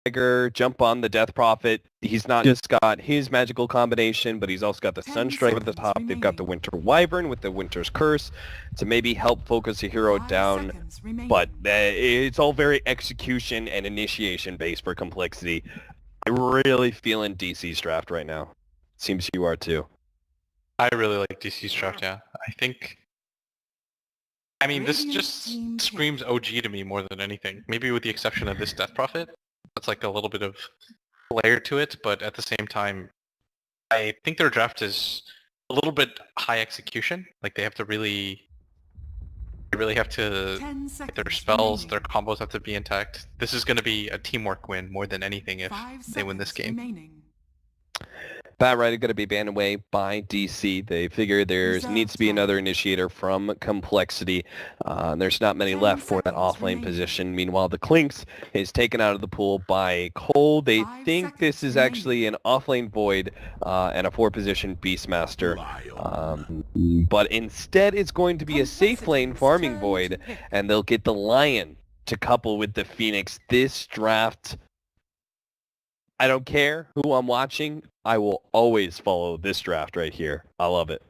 Dagger, jump on the Death Prophet. He's not just got his magical combination, but he's also got the 10 Sunstrike at the top. seconds They've got the remaining. Winter Wyvern with the Winter's Curse to maybe help focus a hero 5 down. seconds remaining. But it's all very execution and initiation based for complexity. I'm really feeling DC's draft right now. Seems you are too. I really like DC's draft, yeah. I mean, this Radiant just team screams OG to me more than anything. Maybe with the exception of this Death Prophet. That's like a little bit of flair to it, but at the same time, I think their draft is a little bit high execution. Like they really have to, 10 seconds their spells, remaining. their combos have to be intact. This is going to be a teamwork win more than anything if 5 they win this seconds game. remaining. Bat Rider going to be banned away by DC. They figure there Reserve needs to be time. another initiator from complexity. There's not many 10 left for that seconds off-lane remaining. position. Meanwhile, the Clinks is taken out of the pool by Cole. They 5 think this seconds is actually an off-lane Void and a 4-position Beastmaster. But instead, it's going to be a safe lane Complexity's farming turn Void, to pick. and they'll get the Lion to couple with the Phoenix. This draft, I don't care who I'm watching. I will always follow this draft right here. I love it.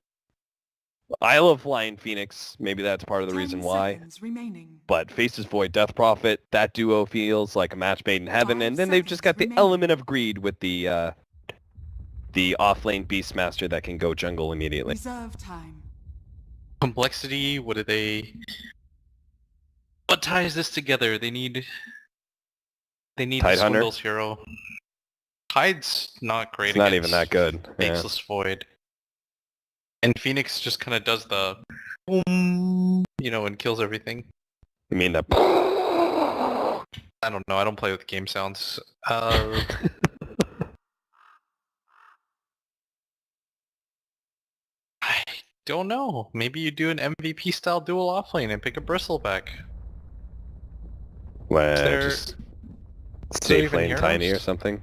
I love flying Phoenix. Maybe that's part of the 10 reason why. seconds remaining. But Faces Void, Death Prophet, that duo feels like a match made in heaven. 5 And then they've just got seconds the remaining. element of greed with the off-lane Beastmaster that can go jungle immediately. Reserve time. Complexity, what ties this together? They need the Tidehunter? Swindle's hero. Tide's not great It's not against even that good. Yeah. Faceless Void. And Phoenix just kind of does the boom, and kills everything. You mean the... I don't know, I don't play with game sounds. I don't know. Maybe you do an MVP style dual offlane and pick a Bristleback. Well, there- just is there safe even lane heroes? Tiny or something.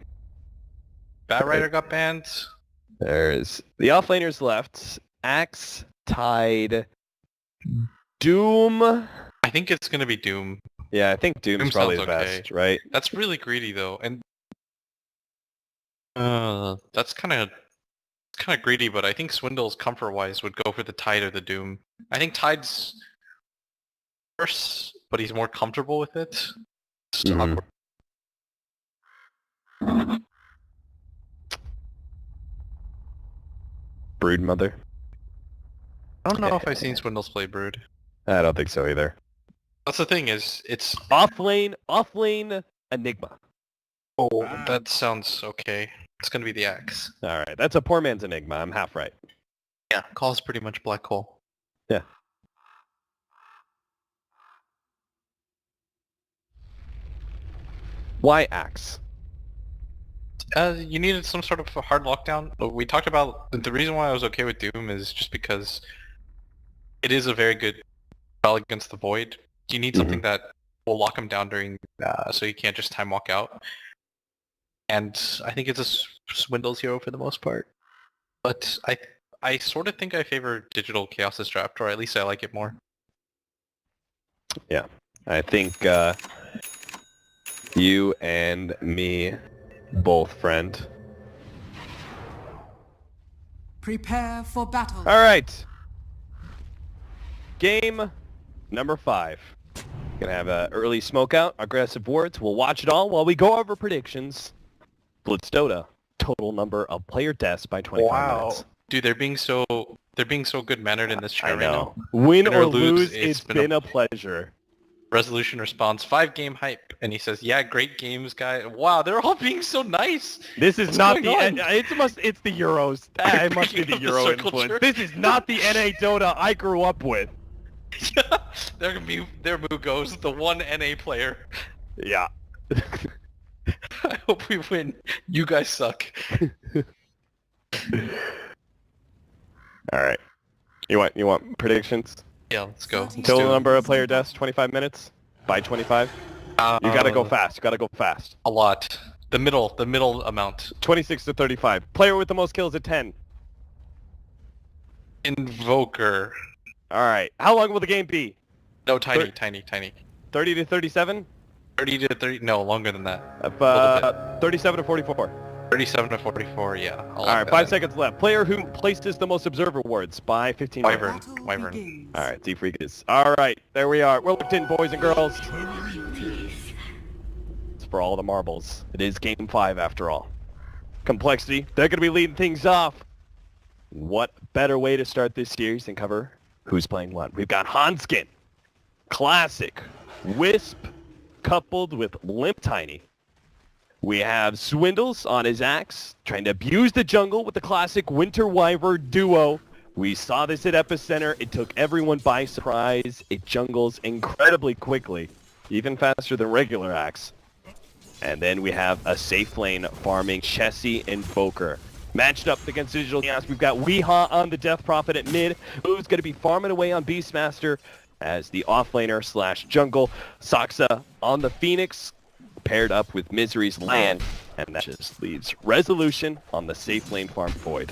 Bat Rider got banned. There's the offlaners left. Axe, Tide, Doom. I think it's gonna be Doom. Yeah, I think Doom's Doom probably the sounds okay. best, right? That's really greedy though, and that's kind of greedy. But I think Swindle's comfort-wise would go for the Tide or the Doom. I think Tide's worse, but he's more comfortable with it. It's Mhm. awkward. Broodmother. I don't know if I've seen Swindles play Brood. I don't think so either. That's the thing is, it's Offlane Enigma. that sounds okay. It's gonna be the Axe. All right, that's a poor man's Enigma. I'm half right. Yeah, calls pretty much black hole. Yeah. Why Axe? You needed some sort of a hard lockdown. We talked about the reason why I was okay with Doom is just because it is a very good spell against the Void. You need something that will lock him down during, so you can't just time walk out. And I think it's a Swindle's hero for the most part. But I sort of think I favor Digital Chaos's draft, or at least I like it more. Yeah, I think you and me both, friend. Prepare for battle. All right. Game number 5. Gonna have an early smoke out, aggressive wards. We'll watch it all while we go over predictions. Blitz Dota, total number of player deaths by 25 minutes. Dude, they're being so good mannered in this chat I right know. now. Win or lose, it's been a a pleasure. Resolution response, 5-game hype, and he says, "Yeah, great games, guy." Wow, they're all being so nice. This is What's not the going on? it's the Euros. It must be Picking the up the Euro circle influence. jerk. This is not the NA Dota I grew up with. They're gonna be their Mugos, the one NA player. Yeah. I hope we win. You guys suck. All right. You want predictions? Yeah, let's go. Total Total number of player deaths 25 minutes by 25. You gotta go fast. You gotta go fast. A lot. The middle amount. 26 to 35. Player with the most kills at 10. Invoker. All right. How long will the game be? No, tiny. 30 to 37? 30 to 30, no, longer than that. A little bit. 37 to 44. 37 to 44, yeah. All right, 5 seconds left. Player who places the most observer wards by 15 minutes. Wyvern. All right, D-Freak is. All right, there we are. We're locked in, boys and girls. It's for all the marbles. It is game 5 after all. compLexity, they're going to be leading things off. What better way to start this series than cover who's playing what? We've got Hanskin, Classic, Wisp, coupled with Limp Tiny. We have Swindles on his axe, trying to abuse the jungle with the classic Winter Wyvern duo. We saw this at Epicenter. It took everyone by surprise. It jungles incredibly quickly, even faster than regular axe. And then we have a safe lane farming Chessie and Boker. Matched up against Digital Chaos, we've got Weehaw on the Death Prophet at mid, who's going to be farming away on Beastmaster as the offlaner slash jungle. Saksa on the Phoenix, paired up with Misery's Land, and that just leaves Resolution on the safe lane farm Void.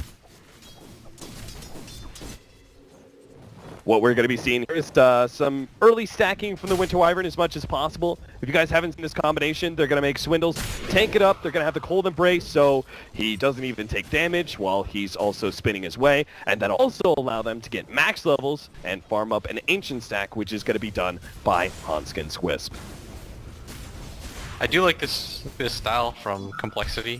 What we're going to be seeing here is some early stacking from the Winter Wyvern as much as possible. If you guys haven't seen this combination, they're going to make Swindles tank it up. They're going to have the Cold Embrace, so he doesn't even take damage while he's also spinning his way. And that'll also allow them to get max levels and farm up an Ancient stack, which is going to be done by Hanskin's Wisp. I do like this style from compLexity.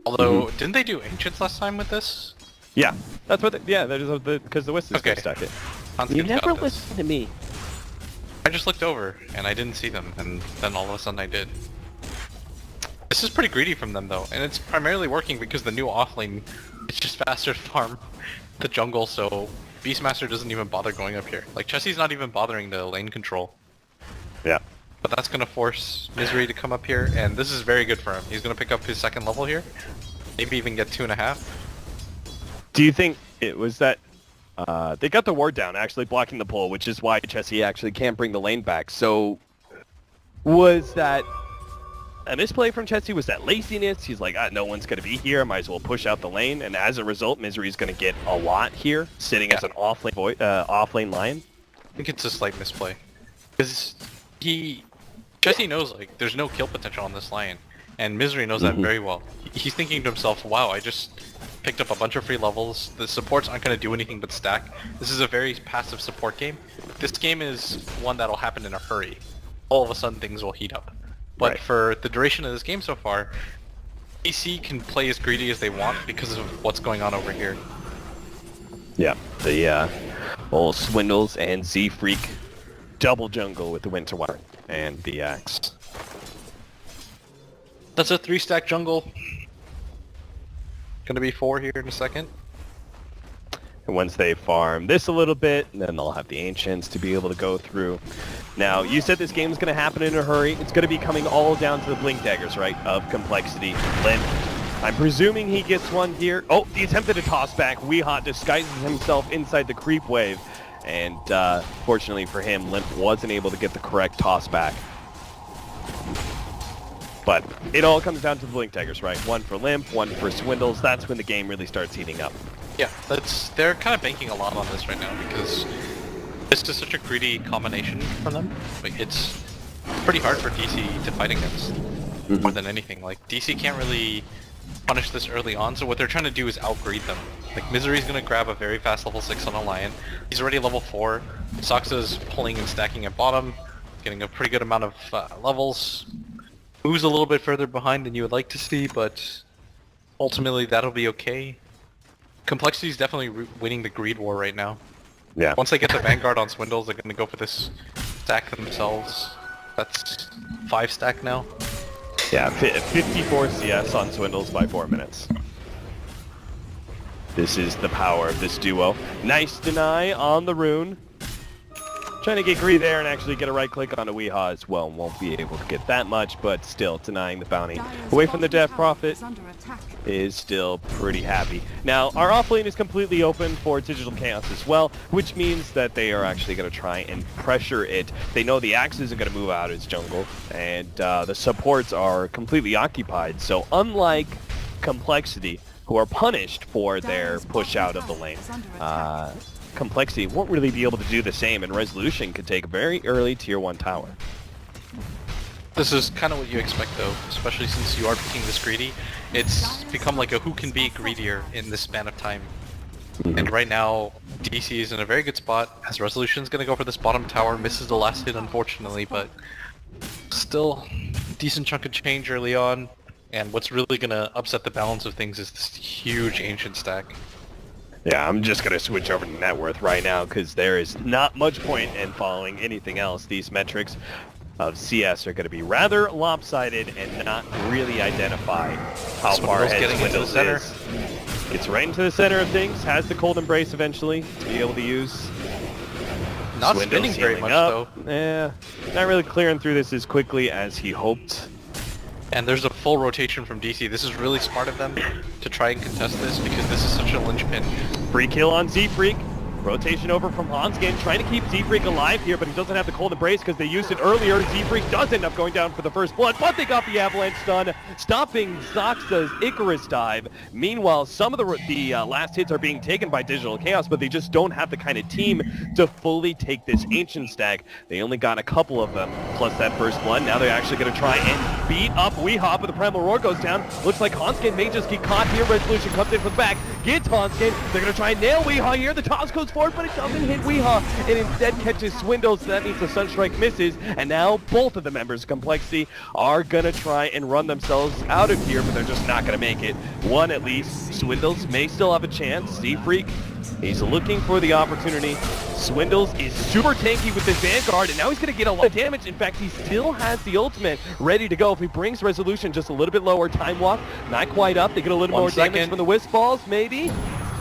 Although, didn't they do Ancients last time with this? Yeah, that's what. Because the Wisp is going to stack it. Hanskin's You never got this. listen to me. I just looked over and I didn't see them, and then all of a sudden I did. This is pretty greedy from them though, and it's primarily working because the new offlane, it's just faster to farm the jungle, so Beastmaster doesn't even bother going up here. Like, Chessie's not even bothering the lane control. Yeah. But that's going to force Misery to come up here, and this is very good for him. He's going to pick up his second level here, maybe even get 2.5. Do you think it was that they got the ward down, actually blocking the pull, which is why Chessie actually can't bring the lane back? So was that a misplay from Chessie? Was that laziness? He's like, no one's going to be here. I might as well push out the lane. And as a result, Misery's going to get a lot here, sitting as an off-lane lion. I think it's a slight misplay. Because Chessie knows, like, there's no kill potential on this lion. And Misery knows that very well. He's thinking to himself, wow, I just picked up a bunch of free levels. The supports aren't going to do anything but stack. This is a very passive support game. This game is one that'll happen in a hurry. All of a sudden things will heat up. But for the duration of this game so far, AC can play as greedy as they want because of what's going on over here. Yeah, the old Swindles and Z-Freak double jungle with the Winter Wyvern and the axe. That's a 3-stack jungle. Gonna be 4 here in a second. And once they farm this a little bit, then they'll have the Ancients to be able to go through. Now, you said this game is going to happen in a hurry. It's going to be coming all down to the Blink Daggers, right, of compLexity. Limp, I'm presuming he gets one here. Oh, he attempted a toss back. Weehaw disguises himself inside the creep wave. And fortunately for him, Limp wasn't able to get the correct toss back. But it all comes down to the Blink Daggers, right? One for Limp, one for Swindles. That's when the game really starts heating up. Yeah, they're kind of banking a lot on this right now because this is such a greedy combination for them. Like, it's pretty hard for DC to fight against more than anything. Like, DC can't really punish this early on, so what they're trying to do is outgreed them. Like, Misery's gonna grab a very fast level 6 on a Lion. He's already level 4. Saksa's pulling and stacking at bottom, getting a pretty good amount of levels. Moves a little bit further behind than you would like to see, but ultimately that'll be okay. compLexity is definitely winning the greed war right now. Yeah. Once they get the Vanguard on Swindles, they're going to go for this stack themselves. That's 5 stack now. Yeah, 54 CS on Swindles by 4 minutes. This is the power of this duo. Nice deny on the rune. Trying to get greedy there and actually get a right click on a Weehaw as well. Won't be able to get that much, but still denying the bounty. Away from the Death Prophet is still pretty happy. Now, our offlane is completely open for Digital Chaos as well, which means that they are actually going to try and pressure it. They know the Axe isn't going to move out of its jungle, and the supports are completely occupied. So unlike compLexity, who are punished for their push out of the lane, compLexity won't really be able to do the same, and Resolution could take a very early tier 1 tower. This is kind of what you expect though, especially since you are picking this greedy. It's become like a who can be greedier in this span of time. And right now, DC is in a very good spot, as Resolution's gonna go for this bottom tower, misses the last hit unfortunately, but still, decent chunk of change early on, and what's really gonna upset the balance of things is this huge Ancient stack. Yeah, I'm just going to switch over to net worth right now because there is not much point in following anything else. These metrics of CS are going to be rather lopsided and not really identify how far ahead getting into the center. Gets right into the center of things, has the cold embrace eventually to be able to use. Not Swindle's spinning very healing much up. though. Yeah, not really clearing through this as quickly as he hoped. And there's a full rotation from DC. This is really smart of them to try and contest this because this is such a linchpin. Free kill on Z-Freak. Rotation over from Hanskin, trying to keep Z-Freak alive here, but he doesn't have the cold embrace because they used it earlier. Z-Freak does end up going down for the first blood, but they got the avalanche stun, stopping Zoxa's Icarus dive. Meanwhile, some of the last hits are being taken by Digital Chaos, but they just don't have the kind of team to fully take this Ancient stack. They only got a couple of them, plus that first blood. Now they're actually going to try and beat up Weehaw, but the Primal Roar goes down. Looks like Hanskin may just get caught here. Resolution comes in from the back, gets Hanskin. They're going to try and nail Weehaw here. The toss goes forward, but it doesn't hit Weehaw, and instead catches Swindle, so that means the Sunstrike misses, and now both of the members of compLexity are gonna try and run themselves out of here, but they're just not gonna make it. One at least. Swindles may still have a chance. Z-Freak, he's looking for the opportunity. Swindles is super tanky with his Vanguard, and now he's gonna get a lot of damage. In fact, he still has the ultimate ready to go. If he brings Resolution just a little bit lower, Time Walk, not quite up. They get a little more damage from the Wisp Balls, maybe?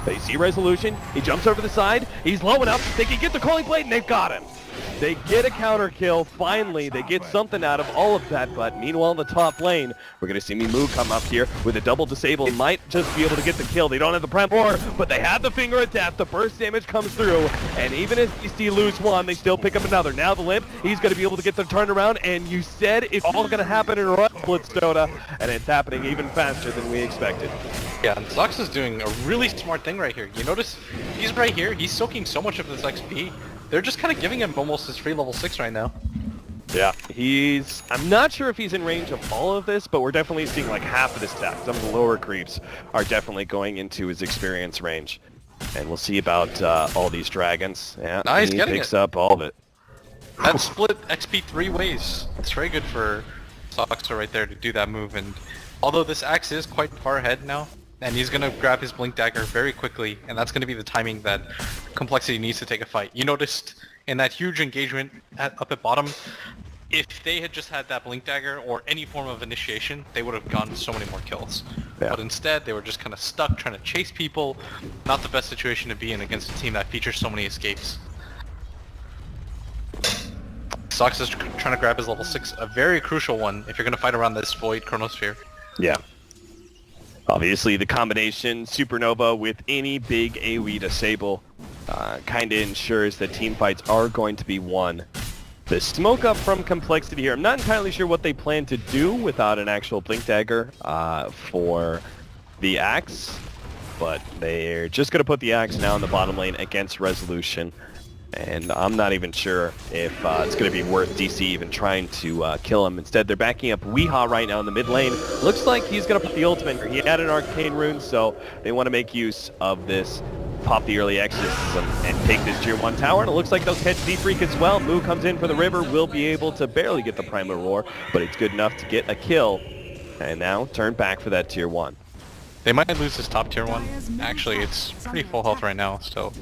They see Resolution, he jumps over the side, he's low enough, they can get the Calling Blade, and they've got him. They get a counter kill, finally, they get something out of all of that, but meanwhile in the top lane, we're going to see Mimu come up here with a double disable, might just be able to get the kill. They don't have the Prem War, but they have the Finger of Death, the burst damage comes through, and even if DC lose one, they still pick up another. Now the Limp, he's going to be able to get the turnaround, and you said it's all going to happen in one Blitzstona, and it's happening even faster than we expected. Yeah, and Zox is doing a really smart thing right here. You notice, he's right here, he's soaking so much of this XP. They're just kind of giving him almost his free level 6 right now. Yeah, I'm not sure if he's in range of all of this, but we're definitely seeing like half of this stack. Some of the lower creeps are definitely going into his experience range. And we'll see about all these dragons. Yeah, nice, he getting picks it. up all of it. That split XP 3 ways. It's very good for Zoxa right there to do that move, and although this axe is quite far ahead now, and he's going to grab his Blink Dagger very quickly, and that's going to be the timing that compLexity needs to take a fight. You noticed in that huge engagement up at bottom, if they had just had that Blink Dagger or any form of initiation, they would have gotten so many more kills. Yeah. But instead, they were just kind of stuck trying to chase people. Not the best situation to be in against a team that features so many escapes. Sox is trying to grab his level 6, a very crucial one if you're going to fight around this Void Chronosphere. Yeah. Obviously, the combination Supernova with any big AoE disable kind of ensures that team fights are going to be won. The smoke up from compLexity here, I'm not entirely sure what they plan to do without an actual Blink Dagger for the Axe, but they're just going to put the Axe now in the bottom lane against Resolution. And I'm not even sure if it's going to be worth DC even trying to kill him. Instead, they're backing up Weehaw right now in the mid lane. Looks like he's going to put the ultimate. He had an Arcane Rune, so they want to make use of this, pop the early exorcism, and take this tier 1 tower. And it looks like they'll catch Z-Freak as well. Moo comes in for the river, will be able to barely get the Primal Roar, but it's good enough to get a kill. And now turn back for that tier 1. They might lose this top tier 1. Actually, it's pretty full health right now, so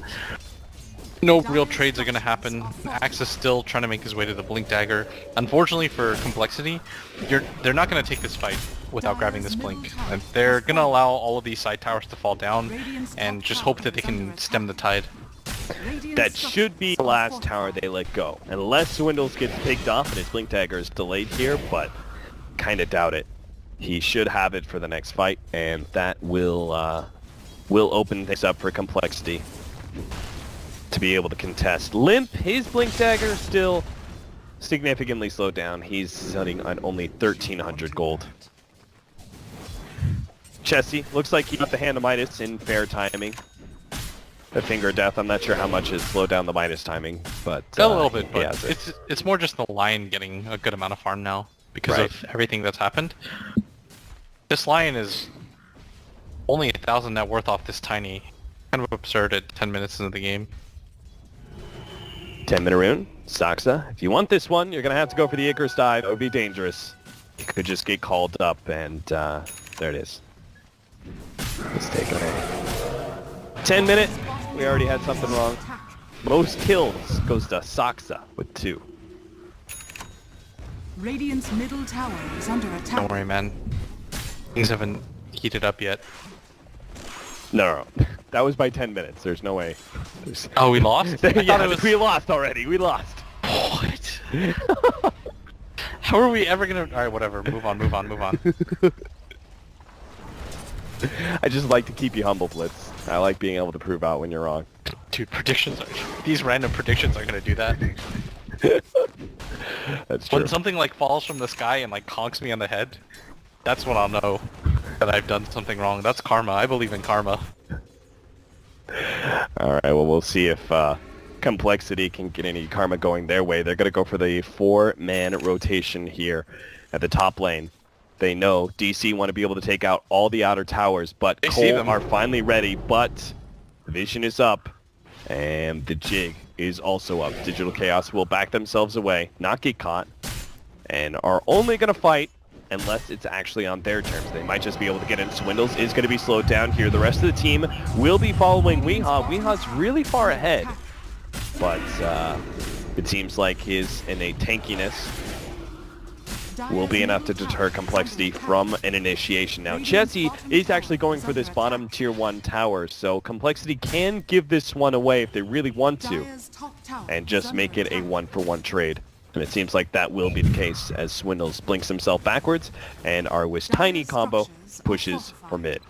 no real trades are going to happen. Axe is still trying to make his way to the Blink Dagger. Unfortunately for compLexity, they're not going to take this fight without grabbing this Blink. And they're going to allow all of these side towers to fall down and just hope that they can stem the tide. That should be the last tower they let go. Unless Swindles gets picked off and his Blink Dagger is delayed here, but kind of doubt it. He should have it for the next fight, and that will open things up for compLexity to be able to contest. Limp, his Blink Dagger still significantly slowed down. He's sitting on only 1,300 gold. Chessie, looks like he got the hand of Midas in fair timing. The Finger of Death, I'm not sure how much it slowed down the Midas timing, but a little bit, but it's more just the line getting a good amount of farm now. because Right. of everything that's happened. This Lion is only 1,000 net worth off this tiny. Kind of absurd at 10 minutes into the game. 10-minute rune, Saksa. If you want this one, you're going to have to go for the Icarus dive. That would be dangerous. You could just get called up, and there it is. Let's take it away. 10 minute. We already had something wrong. Most kills goes to Saksa with 2. Radiant's middle tower is under attack. Don't worry, man. Things haven't heated up yet. No. That was by 10 minutes. There's no way. Oh, we lost? I thought Yeah, it was... we lost already. We lost. What? How are we ever gonna... Alright, whatever. Move on. I just like to keep you humble, Blitz. I like being able to prove out when you're wrong. Dude, predictions are... These random predictions are gonna do that. That's true. When something like falls from the sky and like conks me on the head, that's when I'll know that I've done something wrong. That's karma. I believe in karma. Alright, well, we'll see if compLexity can get any karma going their way. They're going to go for the 4-man rotation here at the top lane. They know DC want to be able to take out all the outer towers, but They see Cole them. are finally ready, but the vision is up, and the jig is also up. Digital Chaos will back themselves away, not get caught, and are only going to fight unless it's actually on their terms. They might just be able to get in. Swindles is going to be slowed down here. The rest of the team will be following Weehaw. Weehaw's really far ahead, but it seems like his innate tankiness will be enough to deter compLexity from an initiation. Now, Chessie is actually going for this bottom tier 1 tower, so compLexity can give this one away if they really want to, and just make it a 1-for-1 trade. And it seems like that will be the case as Swindles blinks himself backwards, and our Wish Tiny combo pushes for mid.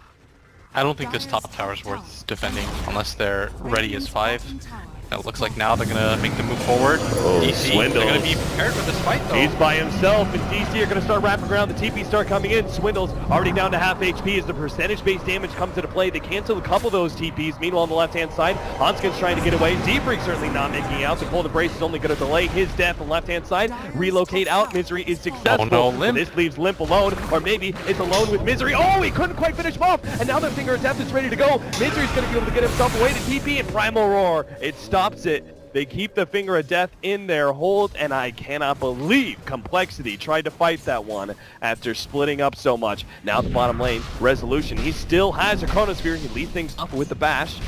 I don't think this top tower is worth defending unless they're ready as 5. It looks like now they're gonna make the move forward. Oh, DC, Swindles. they're gonna be prepared for this fight though. He's by himself, and DC are going to start wrapping around. The TP start coming in. Swindles already down to half HP as the percentage-based damage comes into play. They cancel a couple of those TPs. Meanwhile, on the left-hand side, Hanskin's trying to get away. Z-Freak certainly not making out. The Cold Embrace is only going to delay his death on the left-hand side. Relocate out. Misery is successful. Oh no, Limp. This leaves Limp alone, or maybe it's alone with Misery. Oh, he couldn't quite finish him off, and now the Finger of Death is ready to go. Misery's going to be able to get himself away to TP, and Primal Roar. It stops it. They keep the Finger of Death in their hold, and I cannot believe compLexity tried to fight that one after splitting up so much. Now the bottom lane, Resolution. He still has a Chronosphere. He leads things off with the bash.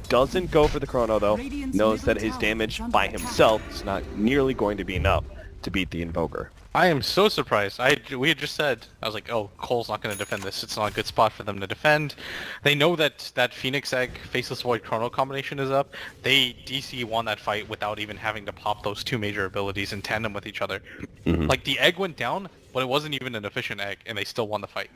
Doesn't go for the Chrono, though. Knows that his damage by himself is not nearly going to be enough to beat the Invoker. I am so surprised. We had just said, I was like, oh, Cole's not going to defend this. It's not a good spot for them to defend. They know that that Phoenix Egg, Faceless Void Chrono combination is up. DC won that fight without even having to pop those 2 major abilities in tandem with each other. Like, the egg went down, but it wasn't even an efficient egg, and they still won the fight.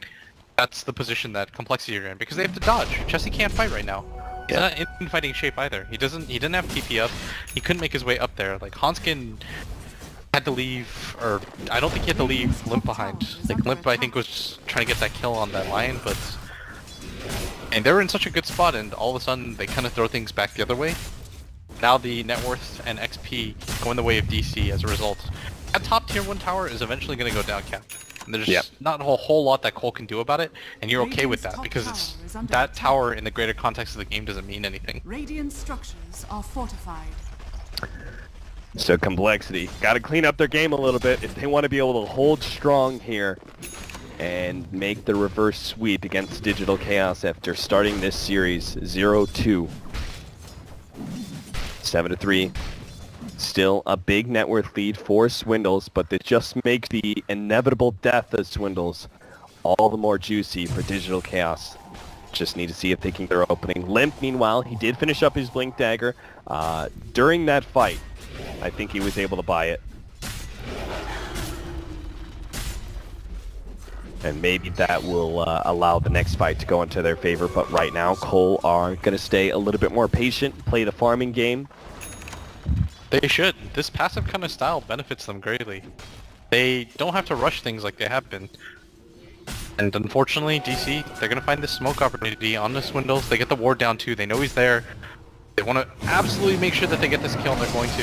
That's the position that compLexity are in, because they have to dodge. Chessie can't fight right now. He's not in fighting shape either. He didn't have TP up. He couldn't make his way up there. Like, Hanskin had to leave, or I don't think he had to leave Limp behind. Like, Limp, I think, was just trying to get that kill on that Lion, but... And they were in such a good spot, and all of a sudden, they kind of throw things back the other way. Now the net worth and XP go in the way of DC as a result. That top tier 1 tower is eventually going to go down, Cap. And there's not a whole lot that Cole can do about it, and you're okay with that, because it's that tower in the greater context of the game doesn't mean anything. Radiant structures are fortified. So compLexity got to clean up their game a little bit if they want to be able to hold strong here and make the reverse sweep against Digital Chaos after starting this series 0-2. 7-3. Still a big net worth lead for Swindles, but that just makes the inevitable death of Swindles all the more juicy for Digital Chaos. Just need to see if they can get their opening. Limp, meanwhile, he did finish up his Blink Dagger during that fight. I think he was able to buy it. And maybe that will allow the next fight to go into their favor. But right now, Cole are going to stay a little bit more patient, play the farming game. They should. This passive kind of style benefits them greatly. They don't have to rush things like they have been. And unfortunately, DC, they're going to find this smoke opportunity on the Swindles. They get the ward down too. They know he's there. They want to absolutely make sure that they get this kill, and they're going to.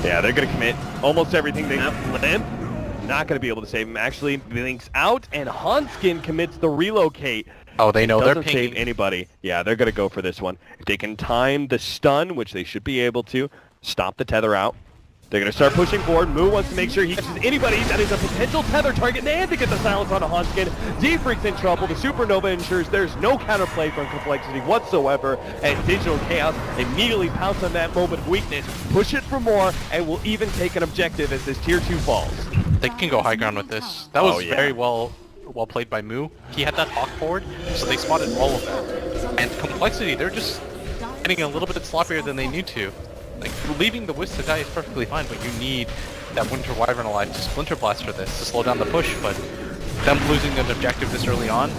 Yeah, they're going to commit almost everything they have. Limp not going to be able to save him. Actually, blinks out, and Hanskin commits the relocate. Oh, they know they're Doesn't pinging. save anybody. Yeah, they're going to go for this one. If they can time the stun, which they should be able to, stop the tether out. They're going to start pushing forward. Moo wants to make sure he catches anybody that is a potential tether target, and to get the silence on Hanskin. Z-Freak's in trouble. The Supernova ensures there's no counterplay from compLexity whatsoever, and Digital Chaos immediately pounce on that moment of weakness, push it for more, and will even take an objective as this tier 2 falls. They can go high ground with this. That was Oh, yeah. very well played by Moo. He had that hawk forward, so they spotted all of that. And compLexity, they're just getting a little bit sloppier than they need to. Like, leaving the Wisp to die is perfectly fine, but you need that Winter Wyvern alive to Splinter Blast for this, to slow down the push, but them losing an objective this early on,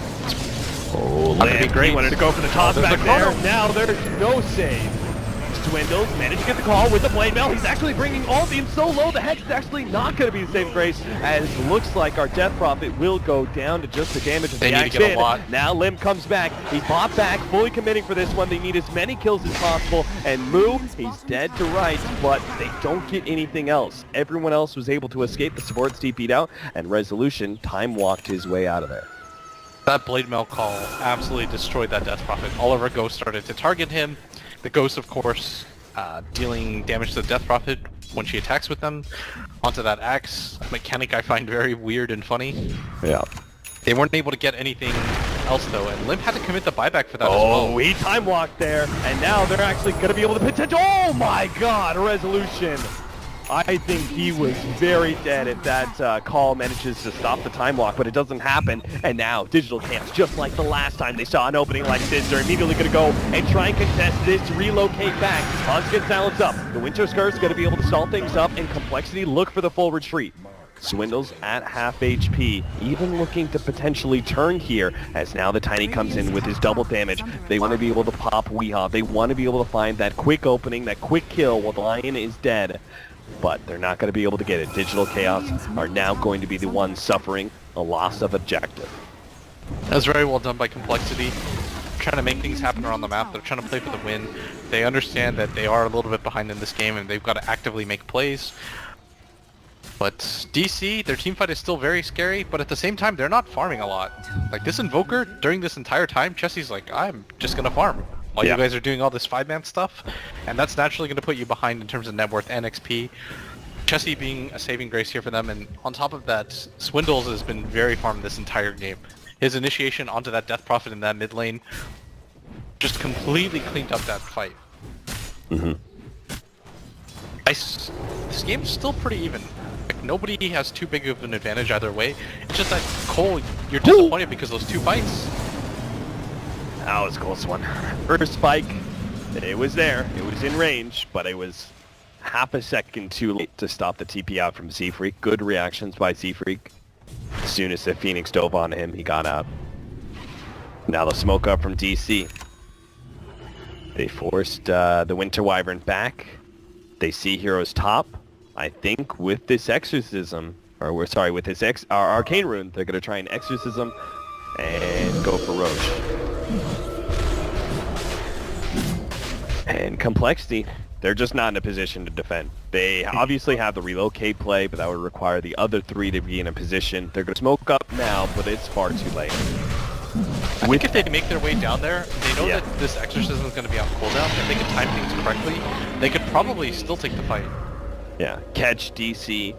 Oh, that'd be great. He wanted to go for the toss there's back the there. chrono. Now there's no save. Swindles managed to get the call with the blade mail. He's actually bringing all beams so low, the Hex is actually not going to be the saving grace, as it looks like our Death Prophet will go down to just the damage of They the need to get a lot. Now Lim comes back. He bought back, fully committing for this one. They need as many kills as possible, and Moo, he's dead to rights, but they don't get anything else. Everyone else was able to escape. The supports TP'd out, and Resolution time walked his way out of there. that blade mail call absolutely destroyed that Death Prophet. All of our ghosts started to target him. The ghost, of course, dealing damage to the Death Prophet when she attacks with them. Onto that axe, a mechanic I find very weird and funny. Yeah. They weren't able to get anything else though, and Limp had to commit the buyback for that as Oh, well. he time walked there, and now they're actually going to be able to potential. Oh my God, Resolution! I think he was very dead if that call manages to stop the time walk, but it doesn't happen. And now Digital Chaos, just like the last time they saw an opening like this, they're immediately going to go and try and contest this, relocate back. Hans gets silence up. The Winter Skirt is going to be able to stall things up, and compLexity look for the full retreat. Swindles at half HP, even looking to potentially turn here, as now the Tiny comes in with his double damage. They want to be able to pop Weehaw. They want to be able to find that quick opening, that quick kill while the Lion is dead. But they're not going to be able to get it. Digital Chaos are now going to be the ones suffering a loss of objective. That was very well done by compLexity. Trying to make things happen around the map. They're trying to play for the win. They understand that they are a little bit behind in this game and they've got to actively make plays. But DC, their team fight is still very scary, but at the same time, they're not farming a lot. Like this Invoker, during this entire time, Chessie's like, I'm just going to farm. While you guys are doing all this 5-man stuff, and that's naturally going to put you behind in terms of net worth and XP. Chessie being a saving grace here for them, and on top of that, Swindles has been very farmed this entire game. His initiation onto that Death Prophet in that mid lane just completely cleaned up that fight. This game's still pretty even. Like, nobody has too big of an advantage either way. It's just that Cole, you're disappointed because those 2 fights. That was a close one. First spike, it was there. It was in range, but it was half a second too late to stop the TP out from Z-Freak. Good reactions by Z-Freak. As soon as the Phoenix dove on him, he got out. Now the smoke up from DC. They forced the Winter Wyvern back. They see Heroes top. I think with this Exorcism, or we're sorry, with this Arcane Rune, they're going to try and Exorcism and go for Roche. And compLexity, they're just not in a position to defend. They obviously have the relocate play, but that would require the other 3 to be in a position. They're going to smoke up now, but it's far too late. I think if they make their way down there, they know that this Exorcism is going to be on cooldown. If they can time things correctly, they could probably still take the fight. Yeah, catch DC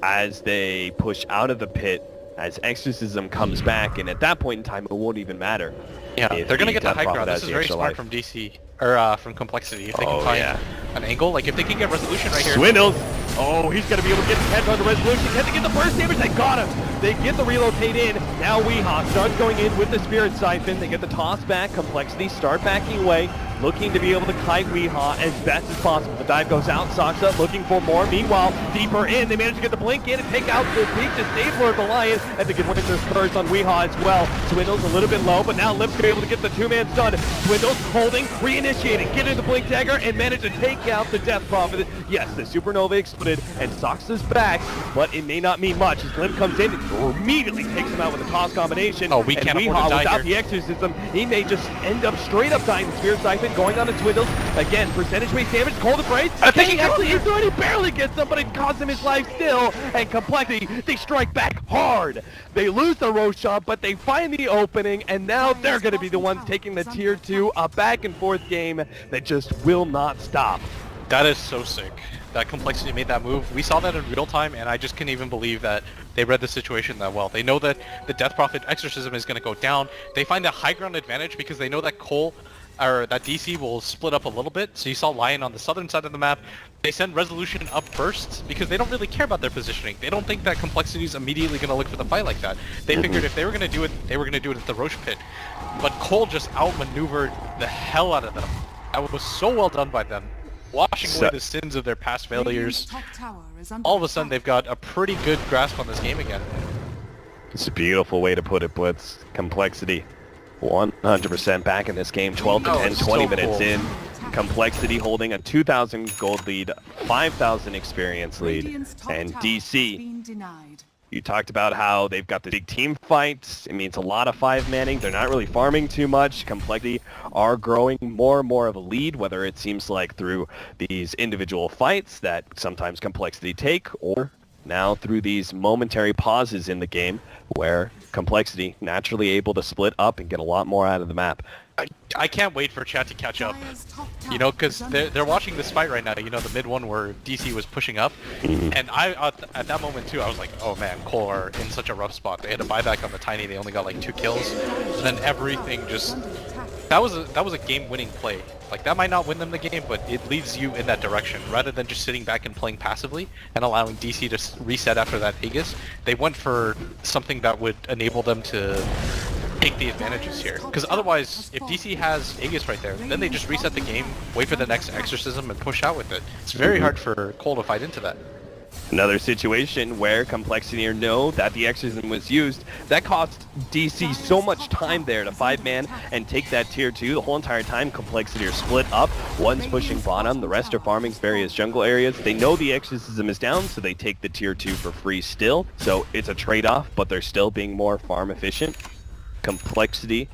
as they push out of the pit, as Exorcism comes back, and at that point in time, it won't even matter. Yeah, they're going to get the high Death ground. Prophet This has is the very extra smart life. from DC, or from compLexity. If they can find an angle, like if they can get Resolution right here. Swindles! Oh, he's going to be able to get his hands on the Resolution. Can they get the burst damage? They got him! They get the relocate in. Now Weehaw starts going in with the Spirit Siphon. They get the toss back. compLexity start backing away, looking to be able to kite Weehaw as best as possible. The dive goes out, Socks up, looking for more. Meanwhile, deeper in, they manage to get the blink in and take out the big disabler of the Lion, and they get Winter's Curse on Weehaw as well. Swindles a little bit low, but now Limp's able to get the 2-man stun. Swindles holding, reinitiating, getting the blink dagger, and manage to take out the Death Prophet. Yes, the Supernova exploded. loaded, and Soxa's back, but it may not mean much. His Limb comes in and immediately takes him out with a toss combination. Oh, we and can't afford Weehaw, to die without here. the exorcism, he may just end up straight up dying. The Spirit Siphon going on the Swindles. Again, percentage-based damage, Cold Afraid. I think He he actually got hits through it, he barely gets them, but it costs him his life still. And complexity, they strike back hard. They lose the Roshan, but they find the opening, and now they're going to be the ones taking the tier 2, a back and forth game that just will not stop. That is so sick. That complexity made that move. We saw that in real time, and I just can't even believe that they read the situation that well. They know that the Death Prophet Exorcism is going to go down. They find a high ground advantage because they know that Cole, or that DC will split up a little bit. So you saw Lion on the southern side of the map. They send Resolution up first because they don't really care about their positioning. They don't think that complexity is immediately going to look for the fight like that. They figured if they were going to do it, they were going to do it at the Roche pit. But Cole just outmaneuvered the hell out of them. That was so well done by them. Washing away the sins of their past failures. All of a sudden, they've got a pretty good grasp on this game again. It's a beautiful way to put it, Blitz. Complexity 100% back in this game. 12 to 10, 20 minutes in. Complexity holding a 2,000 gold lead, 5,000 experience lead. And DC, you talked about how they've got the big team fights. It means a lot of 5-manning. They're not really farming too much. Complexity are growing more and more of a lead, whether it seems like through these individual fights that sometimes Complexity take, or now through these momentary pauses in the game where Complexity naturally able to split up and get a lot more out of the map. I can't wait for chat to catch up, you know, because they're watching this fight right now, you know, the mid one where DC was pushing up, and I at that moment too, I was like, oh man, Cole are in such a rough spot. They had a buyback on the Tiny, they only got like 2 kills, and then everything just, that was a game-winning play. Like, that might not win them the game, but it leads you in that direction. Rather than just sitting back and playing passively and allowing DC to reset after that Aegis, they went for something that would enable them to take the advantages here. Because otherwise, if DC has Aegis right there, then they just reset the game, wait for the next Exorcism, and push out with it. It's very hard for Cole to fight into that. Another situation where Complexity know that the Exorcism was used, that cost DC so much time there to 5-man and take that tier 2. The whole entire time Complexity are split up. One's pushing bottom, the rest are farming various jungle areas. They know the Exorcism is down, so they take the tier 2 for free still. So it's a trade-off, but they're still being more farm efficient. Complexity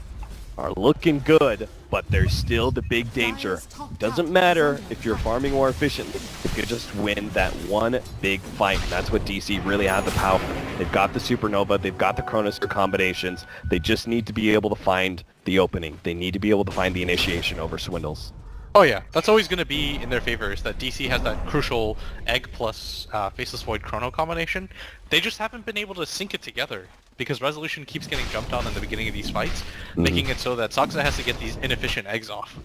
are looking good, but there's still the big danger. Doesn't matter if you're farming more efficiently, if you just win that one big fight. And that's what DC really have the power. They've got the Supernova, they've got the Chronosphere combinations. They just need to be able to find the opening. They need to be able to find the initiation over Swindles. Oh yeah, that's always going to be in their favor, is that DC has that crucial Egg plus Faceless Void Chrono combination. They just haven't been able to sync it together, because Resolution keeps getting jumped on in the beginning of these fights, making it so that Soxa has to get these inefficient eggs off.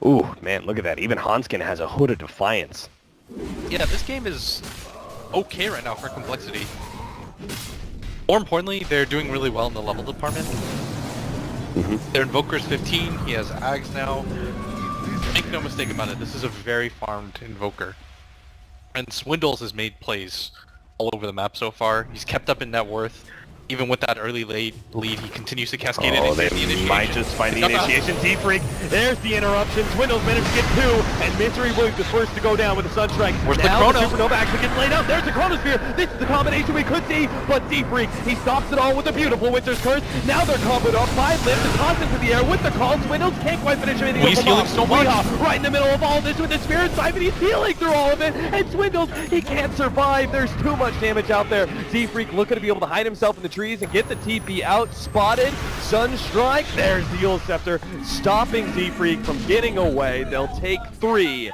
Ooh, man, look at that. Even Hanskin has a Hood of Defiance. Yeah, this game is okay right now for Complexity. More importantly, they're doing really well in the level department. Their Invoker's 15, he has Ags now. Make no mistake about it, this is a very farmed Invoker. And Swindles has made plays all over the map so far. He's kept up in net worth. Even with that early lead, he continues to cascade it. Oh, they might just find the initiation. D-Freak, there's the interruption. Swindles managed to get 2, and Misery Williams the first to go down with a Sunstrike. Where's now the Chrono? Supernova actually gets laid out. There's the Chronosphere. This is the combination we could see, but D-Freak, he stops it all with a beautiful Winter's Curse. Now they're comboed up. 5 lifts and toss into the air with the call. Swindles can't quite finish anything. He's healing so much. Right in the middle of all this with the Spirit Siphon. He's healing through all of it, and Swindles, he can't survive. There's too much damage out there. Z-Freak looking to be able to hide himself in the trees and get the TP out. Spotted. Sunstrike. There's the Eul Scepter, stopping Z-Freak from getting away. They'll take 3.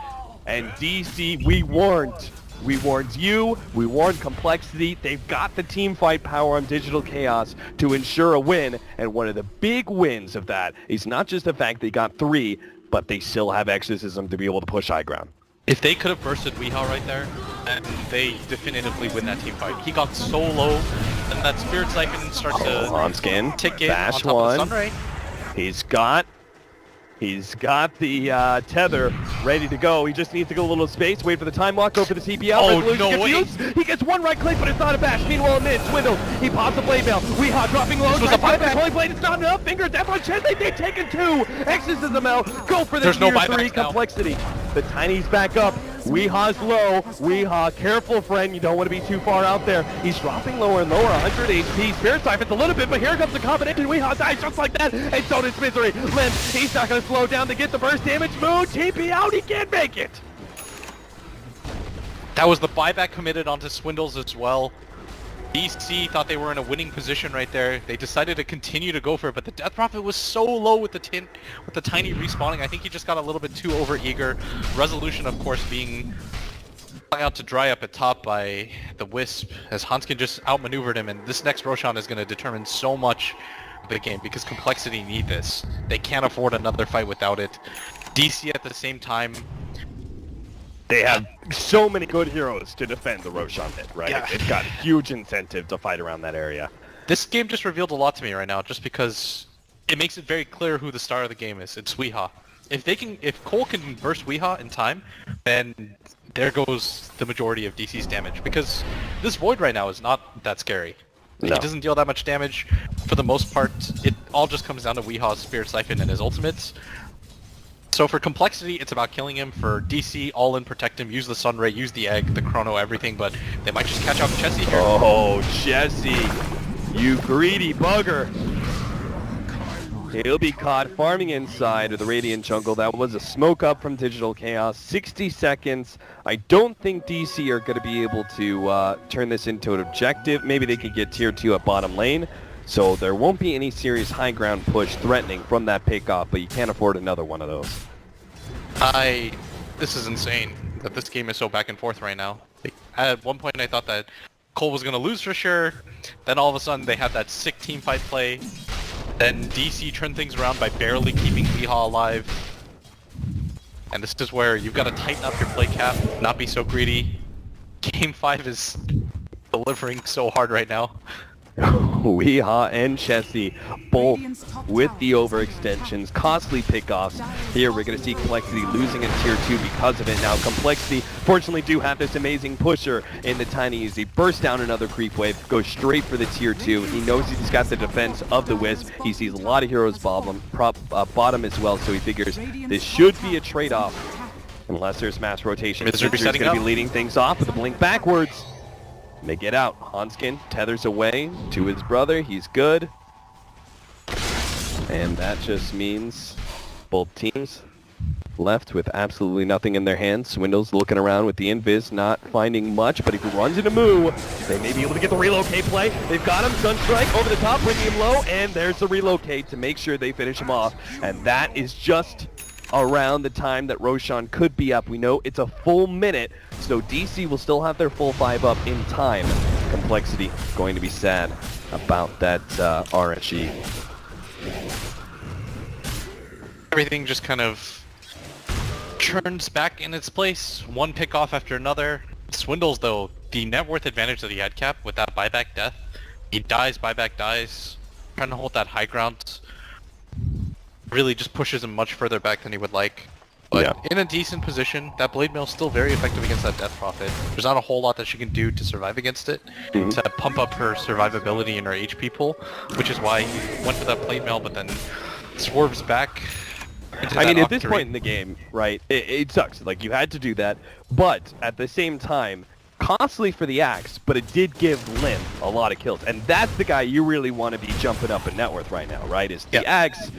And DC, we warned. We warned you. We warned Complexity. They've got the team fight power on Digital Chaos to ensure a win. And one of the big wins of that is not just the fact they got 3, but they still have Exorcism to be able to push high ground. If they could have bursted Weehaw right there, then they definitively win that team fight. He got so low, and that Spirit Siphon starts to on skin. tick it Bash on top one. of the Sunray. He's got He's got the tether ready to go. He just needs to go a little space, wait for the time walk, go for the TP out. Oh, Resolution no gets way. used. He gets one right click, but it's not a bash. Meanwhile, mid, Swindle, he pops a blade mail. Weehaw dropping low. This was a buyback. Holy blade, it's not enough. Finger death on chest. They've taken two. Exorcism out. Go for the There's no tier buybacks 3 now. complexity. The Tiny's back up. Weehaw's low. Weehaw, careful, friend. You don't want to be too far out there. He's dropping lower and lower. 100 HP. Spirit siphons a little bit, but here comes the combination. Weehaw dies just like that. And so does Misery. Limp, he's not going to slow down to get the burst damage. Moon, TP out. He can't make it. That was the buyback committed onto Swindles as well. DC thought they were in a winning position right there. They decided to continue to go for it, but the Death Prophet was so low with the Tiny respawning. I think he just got a little bit too overeager. Resolution, of course, being out to dry up at top by the Wisp, as Hanskin just outmaneuvered him, and this next Roshan is going to determine so much of the game, because Complexity need this. They can't afford another fight without it. DC at the same time, They have so many good heroes to defend the Roshan mid, right? Yeah. It's got huge incentive to fight around that area. this game just revealed a lot to me right now, just because it makes it very clear who the star of the game is. It's Weehaw. If Cole can burst Weehaw in time, then there goes the majority of DC's damage, because this Void right now is not that scary. No. He doesn't deal that much damage. For the most part, it all just comes down to Weehaw's Spirit Siphon and his ultimates. So for Complexity, it's about killing him. For DC, all in, protect him, use the Sunray, use the Egg, the Chrono, everything, but they might just catch out Chessie here. Oh, Jesse, you greedy bugger. He'll be caught farming inside of the Radiant Jungle. That was a smoke up from Digital Chaos. 60 seconds. I don't think DC are going to be able to turn this into an objective. Maybe they could get tier 2 at bottom lane. So there won't be any serious high ground push threatening from that pick-off, but you can't afford another one of those. This is insane that this game is so back and forth right now. At one point I thought that Cole was going to lose for sure. Then all of a sudden they had that sick team fight play. Then DC turned things around by barely keeping Weehaw alive. And this is where you've got to tighten up your play cap, not be so greedy. Game 5 is delivering so hard right now. Weehaw and Chessie, both with the overextensions, costly pickoffs. Here we're going to see Complexity losing in tier 2 because of it. Now Complexity fortunately do have this amazing pusher in the Tiny as he bursts down another creep wave, goes straight for the tier 2. He knows he's got the defense of the Wisp. He sees a lot of heroes bottom as well, so he figures this should be a trade-off. Unless there's mass rotation. Misery Misery's setting going to be up. leading things off with a blink backwards. They get out. Hanskin tethers away to his brother. He's good. And that just means both teams left with absolutely nothing in their hands. Swindle's looking around with the invis, not finding much, but if he runs into Moo, they may be able to get the relocate play. They've got him. Sunstrike over the top, bringing him low, and there's the relocate to make sure they finish him off. And that is just around the time that Roshan could be up. We know it's a full minute, so DC will still have their full 5 up in time. Complexity going to be sad about that RNG. Everything just kind of turns back in its place, one pick off after another. Swindles, though, the net worth advantage that he had cap with that buyback death, he dies, buyback dies, trying to hold that high ground really just pushes him much further back than he would like. But Yeah. in a decent position, that Blade Mail's still very effective against that Death Prophet. There's not a whole lot that she can do to survive against it, to pump up her survivability and her HP pool, which is why he went for that Blade Mail, but then swerves back into I that mean, at this Octarine. point in the game, right, it sucks. Like, you had to do that, but at the same time, costly for the axe, but it did give Lin a lot of kills. And that's the guy you really want to be jumping up in net worth right now, right? Is the axe.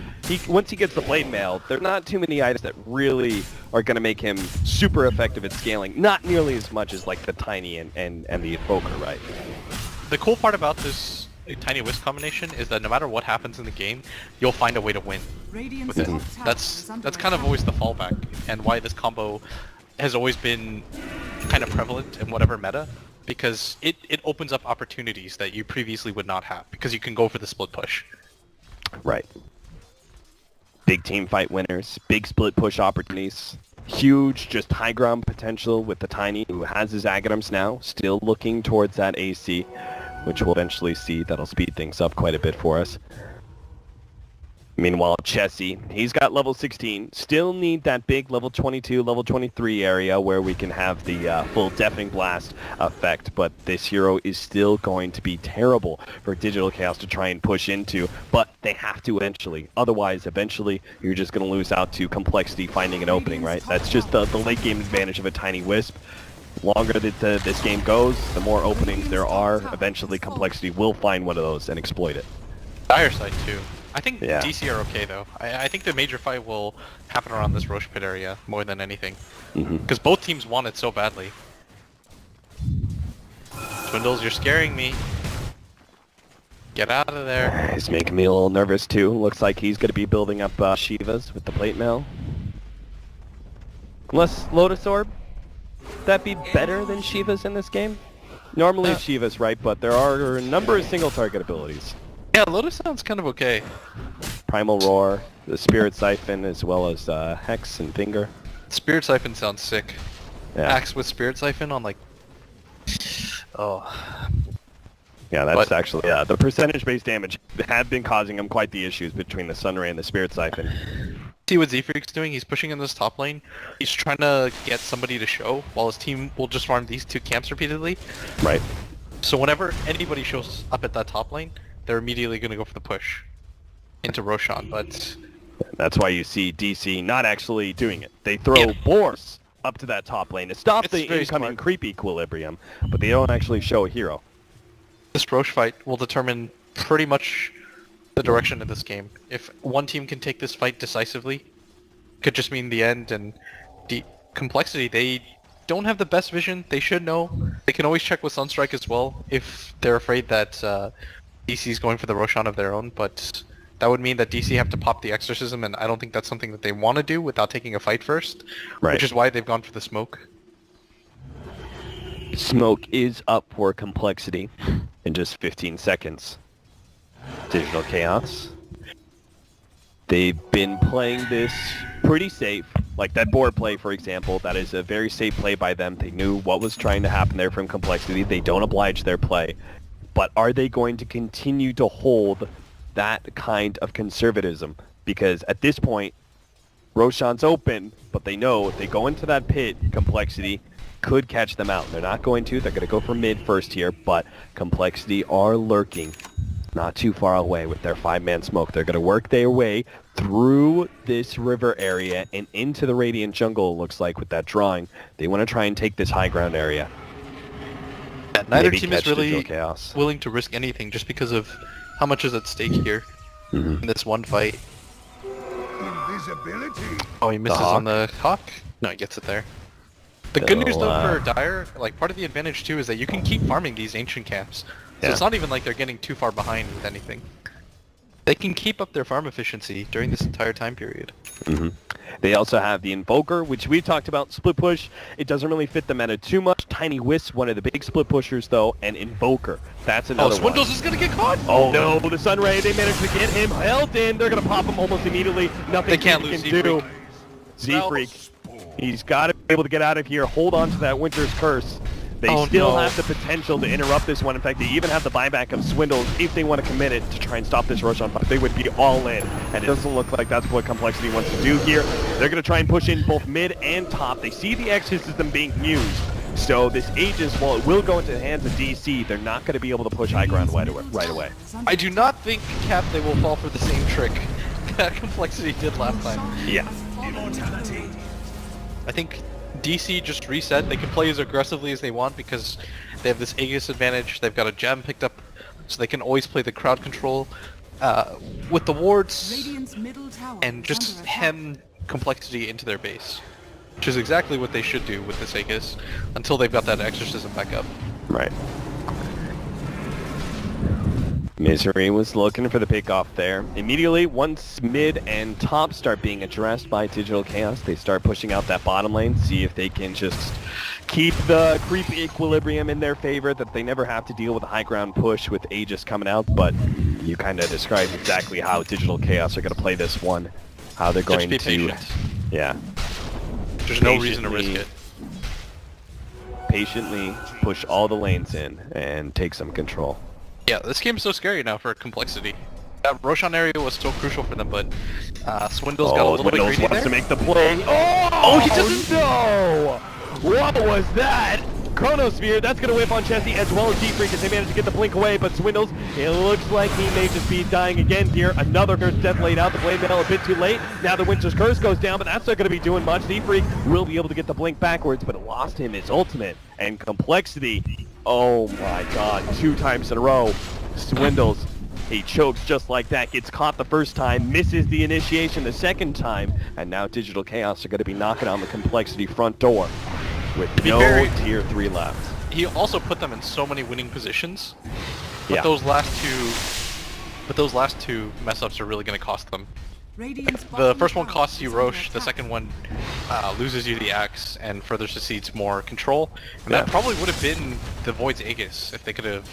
Once he gets the blade mail, there are not too many items that really are going to make him super effective at scaling. Not nearly as much as like the Tiny and the Evoker, right? The cool part about this Tiny Wisp combination is that no matter what happens in the game, you'll find a way to win Radiant's with it. top tower That's is under kind of attack. always the fallback, and why this combo has always been kind of prevalent in whatever meta, because it opens up opportunities that you previously would not have, because you can go for the split push. Right. Big team fight winners, big split push opportunities, huge just high ground potential with the Tiny, who has his Agatums now, still looking towards that AC, which we'll eventually see that'll speed things up quite a bit for us. Meanwhile, Chessie, he's got level 16. Still need that big level 22, level 23 area where we can have the full Deafening Blast effect. But this hero is still going to be terrible for Digital Chaos to try and push into. But they have to eventually. Otherwise, eventually, you're just going to lose out to complexity finding an opening, right? That's just the late game advantage of a tiny Wisp. Longer that this game goes, the more openings there are. Eventually, complexity will find one of those and exploit it. Dire side too. I think Yeah. DC are okay though. I think the major fight will happen around this Roche Pit area more than anything. Because both teams want it so badly. Swindles, you're scaring me. Get out of there. He's making me a little nervous too. Looks like he's going to be building up Shivas with the plate mail. Unless Lotus Orb, that be better than Shivas in this game? Normally it's Shivas, right? But there are a number of single target abilities. Yeah, Lotus sounds kind of okay. Primal Roar, the Spirit Siphon, as well as Hex and Finger. Spirit Siphon sounds sick. Yeah, Axe with Spirit Siphon on like... Oh. yeah, that's actually the percentage-based damage had been causing him quite the issues between the Sunray and the Spirit Siphon. See what Z-Freak's doing? He's pushing in this top lane. He's trying to get somebody to show, while his team will just farm these two camps repeatedly. Right. So whenever anybody shows up at that top lane, they're immediately going to go for the push into Roshan, but... That's why you see DC not actually doing it. They throw Boars up to that top lane to stop the incoming smart. creep equilibrium, but they don't actually show a hero. This Roche fight will determine pretty much the direction of this game. If one team can take this fight decisively, could just mean the end, and the complexity, they don't have the best vision. They should know. They can always check with Sunstrike as well if they're afraid that DC is going for the Roshan of their own, but that would mean that DC have to pop the Exorcism, and I don't think that's something that they want to do without taking a fight first, which is why they've gone for the smoke. Smoke is up for complexity in just 15 seconds. Digital Chaos. They've been playing this pretty safe. Like that board play, for example, that is a very safe play by them. They knew what was trying to happen there from complexity. They don't oblige their play. But are they going to continue to hold that kind of conservatism? Because at this point, Roshan's open, but they know if they go into that pit, complexity could catch them out. They're not going to. They're going to go for mid first here, but complexity are lurking not too far away with their 5-man smoke. They're going to work their way through this river area and into the Radiant Jungle, it looks like, with that drawing. They want to try and take this high ground area. Neither Maybe team is catch Digital really Chaos. willing to risk anything just because of how much is at stake here in this one fight. Invisibility. Oh, he misses on the Hawk? No, he gets it there. The good news though for Dire, like part of the advantage too is that you can keep farming these ancient camps. So it's not even like they're getting too far behind with anything. They can keep up their farm efficiency during this entire time period. They also have the Invoker, which we've talked about. Split push, it doesn't really fit the meta too much. Tiny Wisp, one of the big split pushers though, and Invoker. That's another one. Swindles is gonna get caught! Oh no, the Sunray, they managed to get him held in. They're going to pop him almost immediately. Nothing They can't he lose can Z-Freak. do. Z-Freak, he's got to be able to get out of here. Hold on to that Winter's Curse. They still have the potential to interrupt this one. In fact, they even have the buyback of Swindles if they want to commit it to try and stop this Roshan fight. They would be all in, and it doesn't look like that's what complexity wants to do here. They're going to try and push in both mid and top. They see the Exorcism being used, so this Aegis, while it will go into the hands of DC, they're not going to be able to push high ground right away. I do not think, Cap, they will fall for the same trick that Complexity did last time. Yeah. I think DC just reset. They can play as aggressively as they want because they have this Aegis advantage. They've got a gem picked up, so they can always play the crowd control with the wards Radiant's middle tower and is just under attack. hem Complexity into their base, which is exactly what they should do with this Aegis until they've got that Exorcism back up. Right. Misery was looking for the pickoff there. Immediately, once mid and top start being addressed by Digital Chaos, they start pushing out that bottom lane, see if they can just keep the creep equilibrium in their favor, that they never have to deal with a high ground push with Aegis coming out. But you kind of described exactly how Digital Chaos are going to play this one. How they're going Just be to... patient. Yeah. There's no reason to risk it. Patiently push all the lanes in and take some control. Yeah, this game is so scary now for Complexity. That Roshan area was so crucial for them, but Swindle's got a little bit Swindles greedy wants there. to make the play. Oh, he doesn't. No! What was that? Chronosphere, that's going to whip on Chessie as well as D-Freak as they manage to get the blink away, but Swindles, it looks like he may just be dying again here. Another Curse Death laid out, the Blade Mail a bit too late. Now the Winter's Curse goes down, but that's not going to be doing much. D-Freak will be able to get the blink backwards, but it lost him his ultimate. And compLexity, oh my god, 2 times in a row. Swindles, he chokes just like that, gets caught the first time, misses the initiation the second time, and now Digital Chaos are going to be knocking on the compLexity front door with no tier 3 left. He also put them in so many winning positions, but Yeah. those last two mess ups are really going to cost them. The first one costs you Roche, the second one loses you the Axe and further succeeds more control, and that probably would have been the Void's Aegis if they could have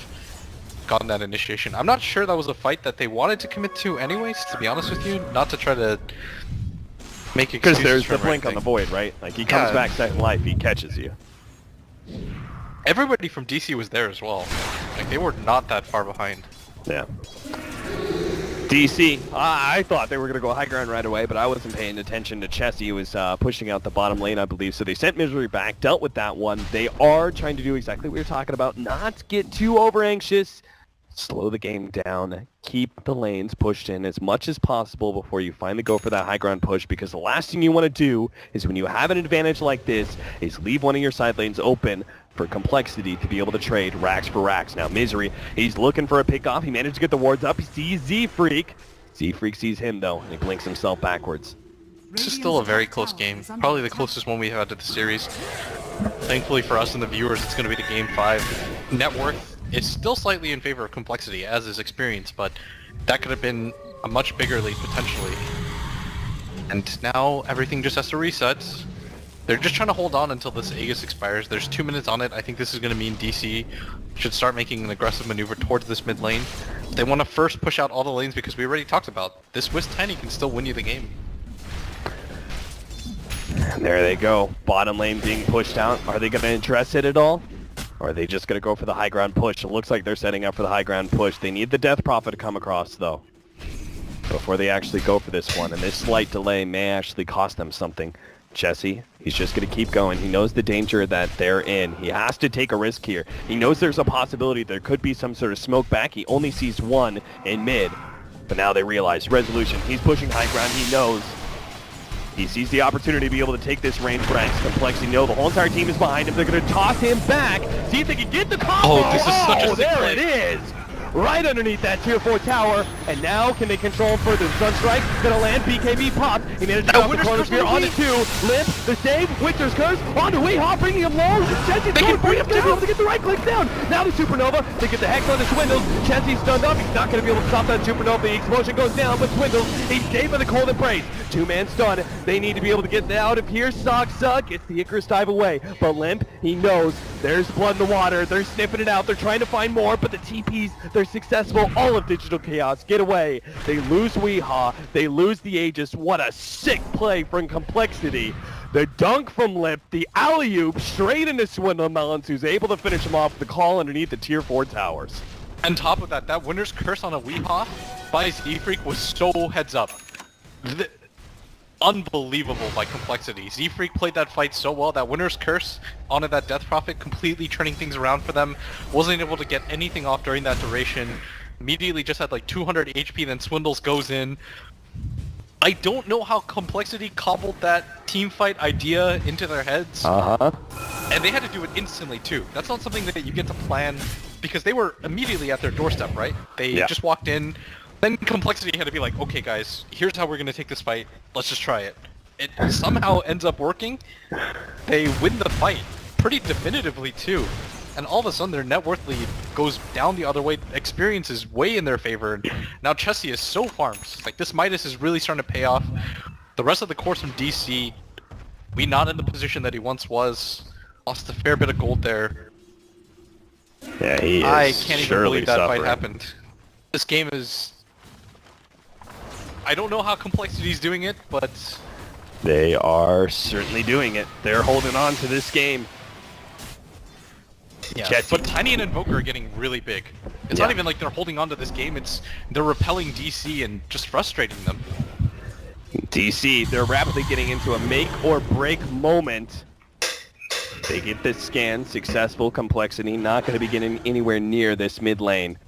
gotten that initiation. I'm not sure that was a fight that they wanted to commit to anyways, to be honest with you, not to try to make excuses. Because there's for the blink on the Void, right? Like, he comes back second life, he catches you. Everybody from DC was there as well. Like, they were not that far behind. Yeah. DC, I thought they were going to go high ground right away, but I wasn't paying attention to Chessie. He was pushing out the bottom lane, I believe, so they sent Misery back, dealt with that one. They are trying to do exactly what we were talking about, not get too over-anxious, slow the game down, keep the lanes pushed in as much as possible before you finally go for that high ground push, because the last thing you want to do is, when you have an advantage like this, is leave one of your side lanes open for compLexity to be able to trade racks for racks. Now Misery, he's looking for a pickoff. He managed to get the wards up. He sees Z-Freak. Z-Freak sees him though, and he blinks himself backwards. This is still a very close game. Probably the closest one we've had to the series. Thankfully for us and the viewers, it's going to be the Game 5. Net worth is still slightly in favor of compLexity, as is experience, but that could have been a much bigger lead potentially. And now everything just has to reset. They're just trying to hold on until this Aegis expires. There's 2 minutes on it. I think this is going to mean DC should start making an aggressive maneuver towards this mid lane. They want to first push out all the lanes because we already talked about this Wisp Tiny can still win you the game. And there they go. Bottom lane being pushed out. Are they going to address it at all? Or are they just going to go for the high ground push? It looks like they're setting up for the high ground push. They need the Death Prophet to come across, though, before they actually go for this one. And this slight delay may actually cost them something. Chessie, he's just going to keep going. He knows the danger that they're in. He has to take a risk here. He knows there's a possibility there could be some sort of smoke back. He only sees one in mid. But now they realize Resolution. He's pushing high ground. He knows. He sees the opportunity to be able to take this range for X. compLexity, no, the whole entire team is behind him. They're going to toss him back. See if they can get the combo. Oh, this is such a sick there play. it is. Right underneath that tier 4 tower, and now can they control him further? Sunstrike gonna land, BKB pops. He managed to get off the Chronosphere onto 2. Limp, the save, Winter's Curse, onto Weehaw, bringing him low. Chessie's going for it, gonna be able to get the right clicks down. Now the Supernova, they get the Hex on the Swindles. Chessie's stunned up, he's not gonna be able to stop that Supernova. The explosion goes down, but Swindles, he's saved by the Cold Embrace. 2-man stun, they need to be able to get out of here. Suck, gets the Icarus dive away. But Limp, he knows there's blood in the water. They're sniffing it out, they're trying to find more, but the TPs, they're successful. All of Digital Chaos get away. They lose Weehaw. They lose the Aegis. What a sick play from compLexity. The dunk from Lip, the alley-oop straight into Swindle Melons, who's able to finish him off with the call underneath the tier 4 towers. On top of that, that Winter's Curse on a Weehaw by Z-Freak was so heads up. Unbelievable by compLexity. Z-Freak played that fight so well. That Winter's Curse onto that Death Prophet, completely turning things around for them. Wasn't able to get anything off during that duration. Immediately just had like 200 HP, then Swindles goes in. I don't know how compLexity cobbled that team fight idea into their heads. And they had to do it instantly too. That's not something that you get to plan, because they were immediately at their doorstep, right? They just walked in. Then compLexity had to be like, okay guys, here's how we're going to take this fight. Let's just try it. It somehow ends up working. They win the fight pretty definitively too. And all of a sudden their net worth lead goes down the other way. Experience is way in their favor. Now Chessie is so farmed. Like, this Midas is really starting to pay off. The rest of the course from DC, we not in the position that he once was. Lost a fair bit of gold there. Yeah, he is. I can't even believe that suffering. fight happened. This game is... I don't know how compLexity's doing it, but... They are certainly doing it. They're holding on to this game. Yeah, Chessie. but Tiny and Invoker are getting really big. It's not even like they're holding on to this game, it's they're repelling DC and just frustrating them. DC, they're rapidly getting into a make or break moment. They get this scan, successful. compLexity not going to be getting anywhere near this mid lane.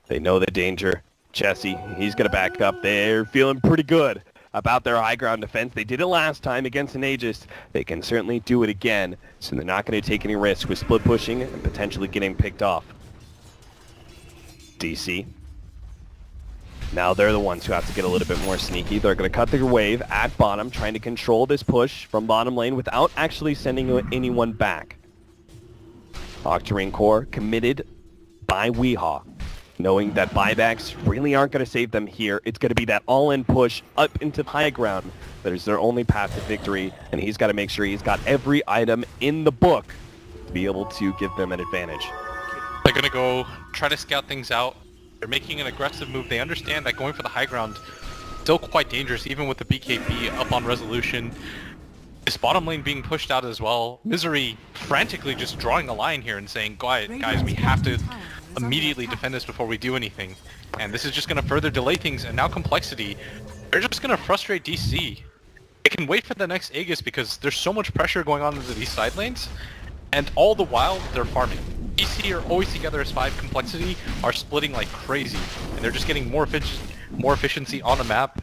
They know the danger. Chessie, he's going to back up. They're feeling pretty good about their high ground defense. They did it last time against an Aegis. They can certainly do it again, so they're not going to take any risks with split pushing and potentially getting picked off. DC. Now they're the ones who have to get a little bit more sneaky. They're going to cut their wave at bottom, trying to control this push from bottom lane without actually sending anyone back. Octarine Core committed by Weehaw, knowing that buybacks really aren't going to save them here. It's going to be that all-in push up into high ground that is their only path to victory, and he's got to make sure he's got every item in the book to be able to give them an advantage. They're going to go try to scout things out. They're making an aggressive move. They understand that going for the high ground is still quite dangerous, even with the BKB up on resolution. This bottom lane being pushed out as well. Misery frantically just drawing a line here and saying, guys, we have to immediately defend this before we do anything. And this is just going to further delay things. And now compLexity, they're just going to frustrate DC. They can wait for the next Aegis because there's so much pressure going on into these side lanes. And all the while, they're farming. DC are always together as 5. compLexity are splitting like crazy. And they're just getting more efficiency on the map.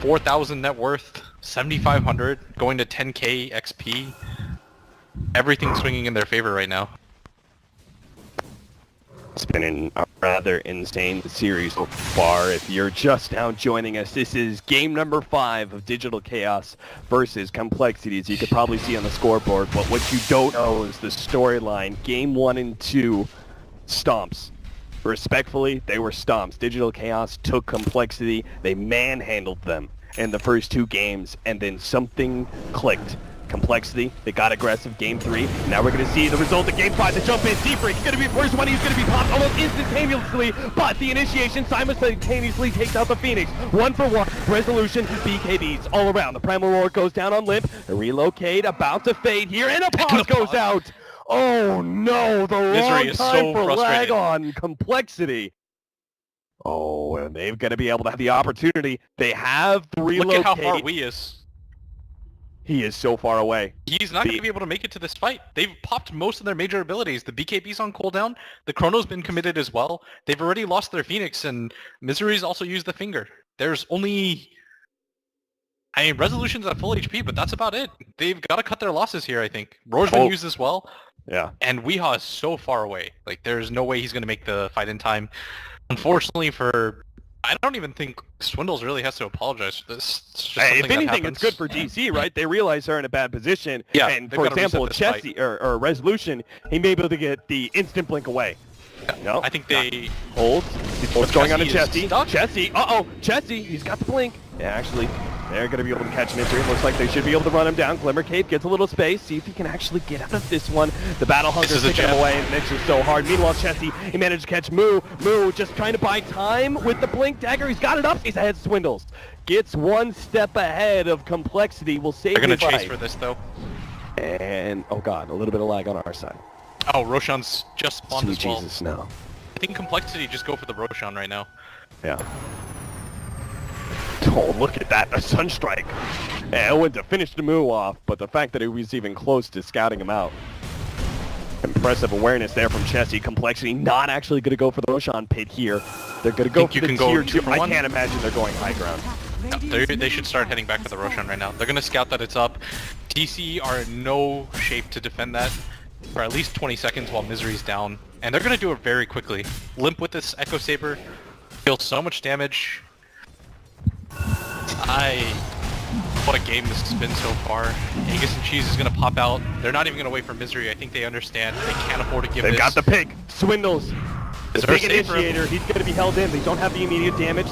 4,000 net worth, 7,500, going to 10k XP. Everything's swinging in their favor right now. It's been a rather insane series so far. If you're just now joining us, this is game number 5 of Digital Chaos versus compLexity, as you could probably see on the scoreboard. But what you don't know is the storyline. Game 1 and 2, stomps. Respectfully, they were stomps. Digital Chaos took compLexity. They manhandled them in the first 2 games, and then something clicked. compLexity, they got aggressive game 3. Now we're going to see the result of game 5. The jump in deeper. He's going to be the first one. He's going to be popped almost instantaneously, but the initiation simultaneously takes out the Phoenix. 1 for 1. Resolution, BKBs all around. The Primal Roar goes down on Limp. The relocate about to fade here, and a pause goes out. Oh no, the wrong time for lag on compLexity. Oh, and they're going to be able to have the opportunity. They have the relocate. Look at how far we is. He is so far away. He's not going to be able to make it to this fight. They've popped most of their major abilities. The BKB's on cooldown. The Chrono's been committed as well. They've already lost their Phoenix, and Misery's also used the Finger. There's only... I mean, Resolution's at full HP, but that's about it. They've got to cut their losses here, I think. Roar's been used as well. Yeah. And Weehaw is so far away. Like, there's no way he's going to make the fight in time. Unfortunately for... I don't even think Swindles really has to apologize for this. It's just if anything, it's good for DC, right? They realize they're in a bad position. Yeah, and for example, Chessie or Resolution, he may be able to get the instant blink away. Yeah. No, I think they hold. What's going on to Chessie? Chessie, Chessie, he's got the blink. Yeah, actually, they're going to be able to catch Misery. Looks like they should be able to run him down. Glimmer Cape gets a little space. See if he can actually get out of this one. The Battle Hunter's picking him away, and Mitch is so hard. Meanwhile, Chessie, he managed to catch Moo. Moo just trying to buy time with the blink dagger. He's got it up. He's ahead of Swindles. Gets one step ahead of compLexity. Will save They're going to his chase life. for this, though. And, oh god, a little bit of lag on our side. Oh, Roshan's just spawned Sweet as well. Jesus, no. I think compLexity just go for the Roshan right now. Yeah. Oh, look at that, a Sunstrike. And it went to finish the move off, but the fact that he was even close to scouting him out. Impressive awareness there from Chessie. compLexity not actually going to go for the Roshan pit here. They're going to go for the tier 2. I can't imagine they're going high ground. No, they should start heading back for the Roshan right now. They're going to scout that it's up. DC are in no shape to defend that for at least 20 seconds while Misery's down. And they're going to do it very quickly. Limp with this Echo Saber. Deals so much damage. What a game this has been so far. Aegis and Cheese is going to pop out. They're not even going to wait for Misery. I think they understand. They can't afford to give They've this. got the pick. Swindles. Is The there a big save for him? initiator. He's going to be held in. They don't have the immediate damage.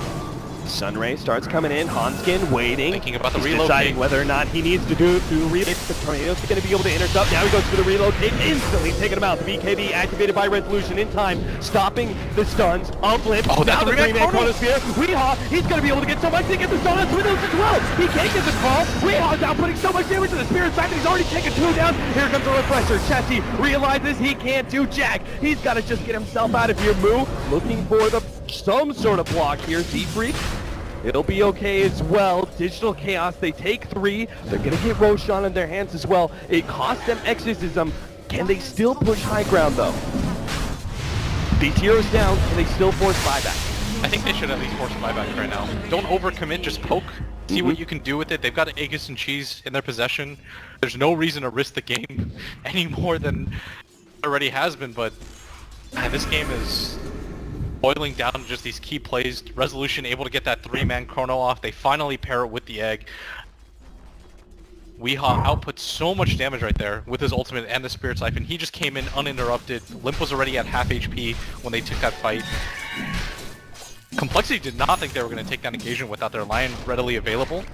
Sunray starts coming in. Hanskin waiting. Thinking about the He's relocate. deciding whether or not he needs to do relocate. The Tornado's going to be able to intercept. Now he goes for the relocate. Instantly taking him out. The BKB activated by Resolution in time. Stopping the stuns of Limp. Oh, that's now the the three-man Chronosphere. Weehaw, he's going to be able to get so much. He gets the stun on Swindles as well. He can't get the call. Weehaw's out putting so much damage to the Spirit Siphon. He's already taken 2 down. Here comes the refresher. Chessie realizes he can't do jack. He's got to just get himself out of here. Moo looking for some sort of block here. Z-Freak, it'll be okay as well. Digital Chaos, they take 3. They're going to get Roshan in their hands as well. It costs them Exorcism. Can they still push high ground though? These heroes down. Can they still force buyback? I think they should at least force buyback right now. Don't overcommit, just poke. See what you can do with it. They've got Aegis and Cheese in their possession. There's no reason to risk the game any more than it already has been, but man, this game is boiling down to just these key plays. Resolution able to get that 3-man chrono off. They finally pair it with the egg. Weehaw outputs so much damage right there with his ultimate and the Spirit Siphon. He just came in uninterrupted. Limp was already at half HP when they took that fight. compLexity did not think they were going to take that engagement without their Lion readily available.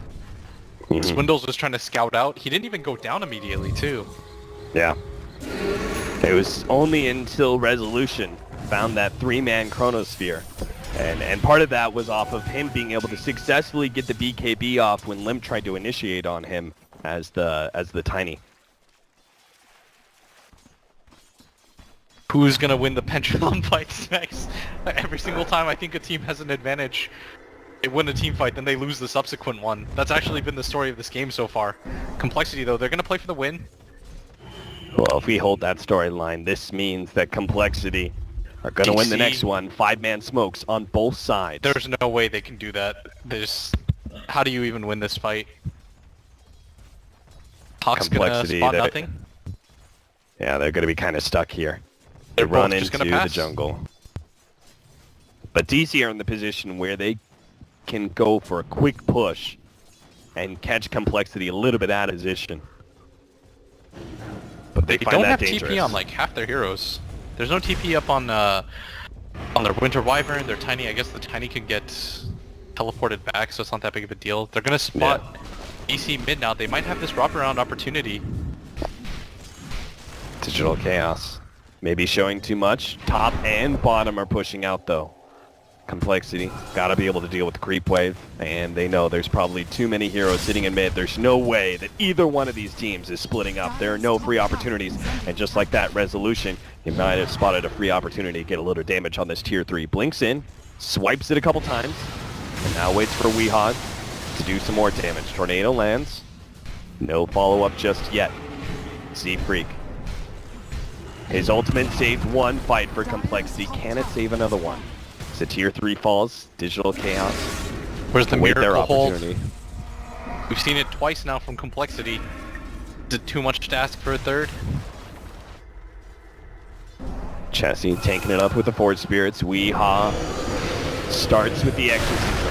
Swindles was trying to scout out. He didn't even go down immediately, too. Yeah. It was only until Resolution found that 3-man Chronosphere. And part of that was off of him being able to successfully get the BKB off when Limp tried to initiate on him as the Tiny. Who's gonna win the pendulum fights next? Every single time I think a team has an advantage, they win a team fight, then they lose the subsequent one. That's actually been the story of this game so far. compLexity though, they're gonna play for the win. Well, if we hold that storyline, this means that compLexity are gonna win the next one. 5-man smokes on both sides. There's no way they can do that. How do you even win this fight? Hawk's gonna spot nothing? Yeah, they're gonna be kind of stuck here. They They're run both just into gonna pass. the jungle. But DC are in the position where they can go for a quick push and catch compLexity a little bit out of position. But they find don't that have dangerous. TP on like half their heroes. There's no TP up on their Winter Wyvern, their Tiny. I guess the Tiny can get teleported back, so it's not that big of a deal. They're gonna spot EC mid now. They might have this wraparound opportunity. Digital Chaos. Maybe showing too much. Top and bottom are pushing out though. compLexity gotta be able to deal with the creep wave, and they know there's probably too many heroes sitting in mid. There's no way that either one of these teams is splitting up. There are no free opportunities, and just like that, Resolution, you might have spotted a free opportunity to get a little damage on this tier 3. Blinks in, swipes it a couple times, and now waits for Weehaw to do some more damage. Tornado lands. No follow-up just yet. Z-Freak. His ultimate saved one fight for compLexity. Can it save another one? So tier 3 falls. Digital Chaos. Where's the Wait their miracle hold? opportunity. We've seen it twice now from compLexity. Is it too much to ask for a third? Chessie tanking it up with the Forge Spirits. Weehaw starts with the Exorcism.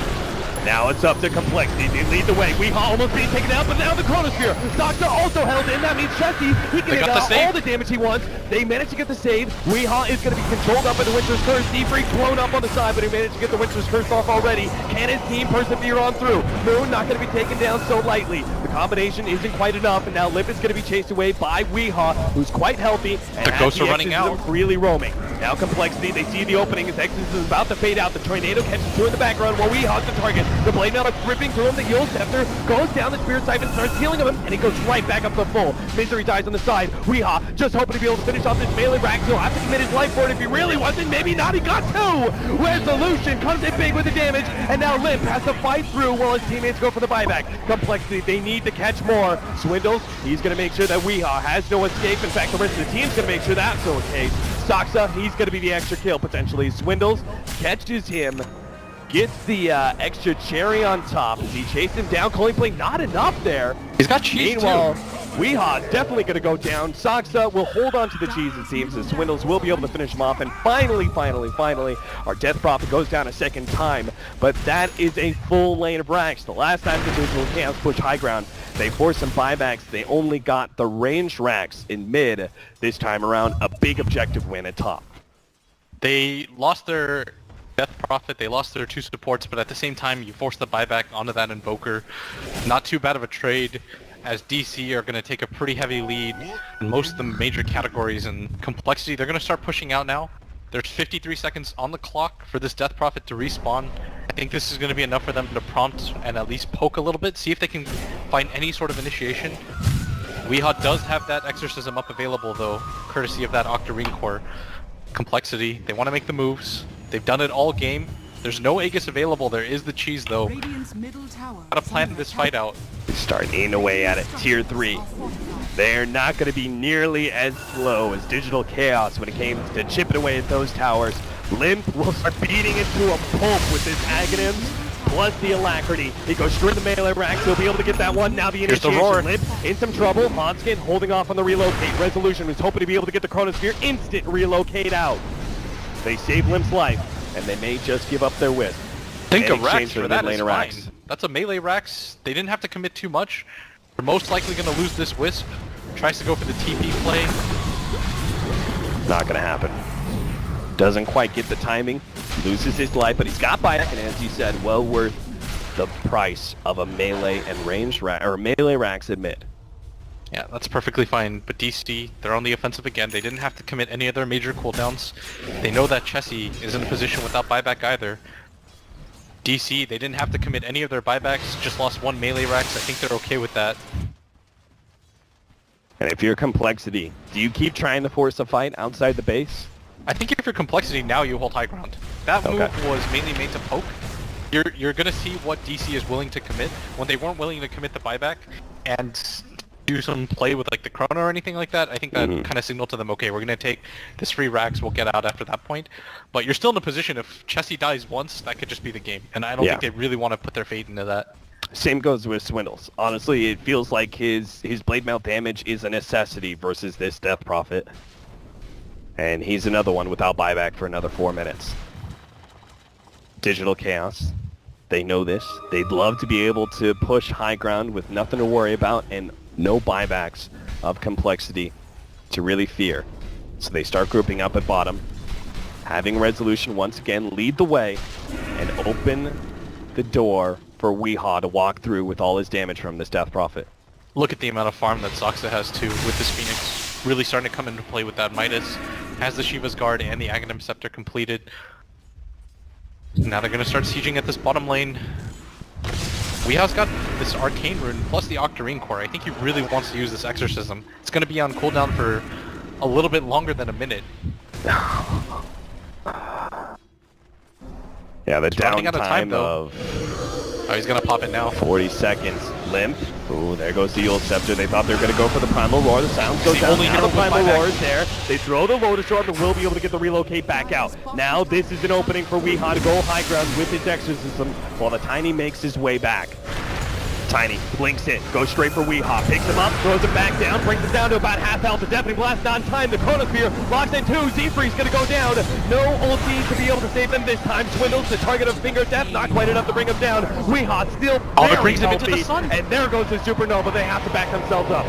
Now it's up to compLexity. They lead the way. Weehaw almost being taken out, but now the Chronosphere. Doctor also held in. That means Chessie, he can get out all the damage he wants. They managed to get the save. Weehaw is going to be controlled up by the Winter's Curse. Z-Freak blown up on the side, but he managed to get the Winter's Curse off already. Can his team persevere on through? Moon not going to be taken down so lightly. The combination isn't quite enough, and now Lip is going to be chased away by Weehaw, who's quite healthy, and The ghosts are running Exorcism out. freely roaming. Now compLexity, they see the opening. His Exorcism is about to fade out. The Tornado catches 2 in the background while Weehaw's the target. The Blade Mail ripping through him. The Yule Scepter goes down. The Spirit Siphon starts healing him, and he goes right back up to full. Misery dies on the side. Weehaw just hoping to be able to finish off this melee rack. He'll have to commit his life for it if he really wants it. Maybe not. He got 2. Resolution comes in big with the damage, and now Limp has to fight through while his teammates go for the buyback. compLexity, they need to catch more. Swindles, he's going to make sure that Weehaw has no escape. In fact, the rest of the team's going to make sure that's no escape. Saksa, he's going to be the extra kill potentially. Swindles catches him, gets the extra cherry on top as he chases him down. Culling play not enough there. He's got cheese Meanwhile, too. Weehaw's definitely going to go down. Saksa will hold on to the cheese, it seems, as Swindles will be able to finish him off. And finally, our Death Prophet goes down a second time. But that is a full lane of racks. The last time the Digital Chaos pushed high ground, they forced some buybacks. They only got the ranged racks in mid. This time around, a big objective win at top. They lost their Death Prophet, they lost their 2 supports, but at the same time, you force the buyback onto that Invoker. Not too bad of a trade, as DC are going to take a pretty heavy lead in most of the major categories, and complexity, they're going to start pushing out now. There's 53 seconds on the clock for this Death Prophet to respawn. I think this is going to be enough for them to prompt and at least poke a little bit, see if they can find any sort of initiation. Weehaw does have that Exorcism up available though, courtesy of that Octarine Core. Complexity, they want to make the moves. They've done it all game. There's no Aegis available, there is the cheese though. Radiant's middle tower Gotta is plan under this attack. fight out. Starting eating away at it. Tier 3. Are fortified. They're not going to be nearly as slow as Digital Chaos when it came to chipping away at those towers. Limp will start beating into a pulp with his Aghanims, plus the Alacrity. He goes straight to the melee racks. He'll be able to get that one. Now the Here's the initiation. roar. Limp in some trouble. Hanskin holding off on the relocate. Resolution was hoping to be able to get the Chronosphere. Instant relocate out. They save Limp's life, and they may just give up their wisp. Think In of Rax exchange for the that mid is laner fine. Rax. That's a melee Rax. They didn't have to commit too much. They're most likely going to lose this Wisp. Tries to go for the TP play. Not going to happen. Doesn't quite get the timing. Loses his life, but he's got buyback, and as you said, well worth the price of a melee and ranged melee Rax at mid. Yeah, that's perfectly fine. But DC, they're on the offensive again. They didn't have to commit any of their major cooldowns. They know that Chessie is in a position without buyback either. DC, they didn't have to commit any of their buybacks. Just lost 1 melee Rax. I think they're okay with that. And if you're complexity, do you keep trying to force a fight outside the base? I think if you're complexity now, you hold high ground. That move was mainly made to poke. You're gonna see what DC is willing to commit when they weren't willing to commit the buyback and do some play with like the chrono or anything like that. I think that kind of signaled to them, okay, we're gonna take this free Rax, we'll get out after that point. But you're still in a position if Chessie dies once, that could just be the game, and I don't think they really want to put their fate into that. Same goes with Swindles. Honestly, it feels like his blade mount damage is a necessity versus this Death Prophet. And he's another one without buyback for another 4 minutes. Digital Chaos. They know this. They'd love to be able to push high ground with nothing to worry about and no buybacks of complexity to really fear. So they start grouping up at bottom, having Resolution once again lead the way and open the door for Weehaw to walk through with all his damage from this Death Prophet. Look at the amount of farm that Soxa has too with this Phoenix. Really starting to come into play with that Midas. Has the Shiva's Guard and the Aghanim Scepter completed. Now they're going to start sieging at this bottom lane. Weehaw's got this Arcane Rune plus the Octarine Core. I think he really wants to use this Exorcism. It's going to be on cooldown for a little bit longer than a minute. Yeah, the He's running out of time, downtime though. of Oh, he's going to pop it now. 40 seconds. Limp. Ooh, there goes the Eul Scepter. They thought they were going to go for the Primal Roar. The sounds go The down. only Now hero the with Primal buyback. Roar is there. They throw the Lotus Orb and will be able to get the relocate back out. Now this is an opening for Weehaw to go high ground with his Exorcism while the Tiny makes his way back. Tiny blinks in, goes straight for Weehaw, picks him up, throws him back down, brings him down to about half health. The Deafening Blast not in time. The Chronosphere locks in 2. Z-Free's gonna go down. No ulti to be able to save them this time. Swindles the target of Finger Death, not quite enough to bring him down. Weehaw still Alder very brings him into healthy, the sun. and there goes the Supernova. They have to back themselves up.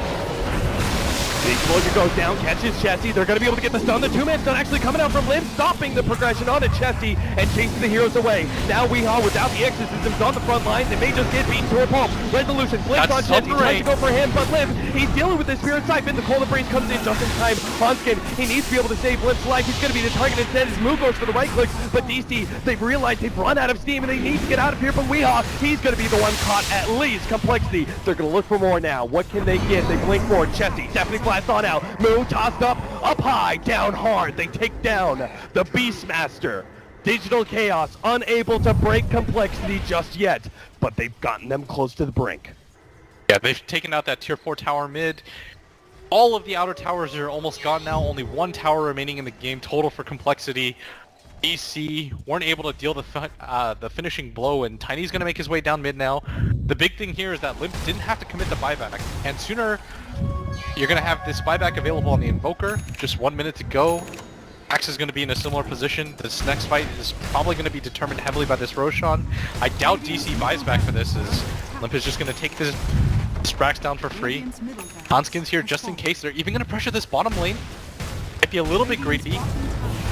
The Explosion goes down, catches Chessie. They're going to be able to get the stun. The 2-man stun actually coming out from Limb, stopping the progression onto Chessie and chasing the heroes away. Now Weehaw without the exorcisms on the front line. They may just get beaten to a pulp. Resolution blinks on That's Chessie, tries to submarine. go for him, but Limb, he's dealing with the Spirit Siphon. The Cold Embrace comes in just in time. Hanskin, he needs to be able to save Limp's life. He's going to be the target instead. His move goes for the right click, but DC, they've realized they've run out of steam and they need to get out of here. But Weehaw, he's going to be the one caught at least. Complexity, they're going to look for more now. What can they get? They blink forward. Chessie, Deafening Blast on out. Move tossed up high, down hard. They take down the Beastmaster. Digital Chaos unable to break Complexity just yet, but they've gotten them close to the brink. Yeah, they've taken out that tier 4 tower mid. All of the outer towers are almost gone now. Only 1 tower remaining in the game total for Complexity. DC weren't able to deal the finishing blow, and Tiny's going to make his way down mid now. The big thing here is that Limp didn't have to commit the buyback, and sooner you're going to have this buyback available on the Invoker. Just 1 minute to go. Axe is going to be in a similar position. This next fight is probably going to be determined heavily by this Roshan. I doubt DC buys back for this, as Limp is just going to take this Sprax down for free. Radiant's middle tower Hanskin's here has just in fallen. case. They're even going to pressure this bottom lane. Might be a little bit greedy,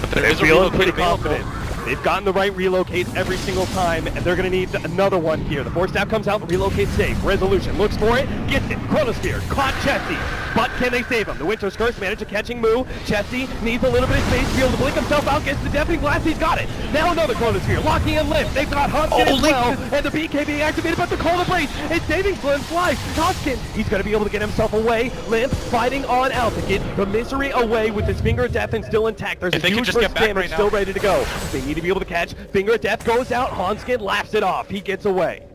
but there They're is a feeling relocate pretty available. confident. They've gotten the right relocates every single time, and they're going to need another one here. The Force Staff comes out, relocates safe. Resolution looks for it, gets it. Chronosphere, caught Chessie. But can they save him? The Winter's Curse managed to catching Moo. Chessie needs a little bit of space to be able to blink himself out, gets the Deafening Blast, he's got it. Now another Chronosphere, locking in Limp. They've got Hunskin as well, and the BK being activated, but the Cold Embrace is saving Slim's life. Hunskin, he's going to be able to get himself away. Limp fighting on out to get the misery away with his Finger of Death and still intact. There's a huge burst damage still ready to go. They need to be able to catch. Finger of Death goes out, Hanskin laughs it off. He gets away.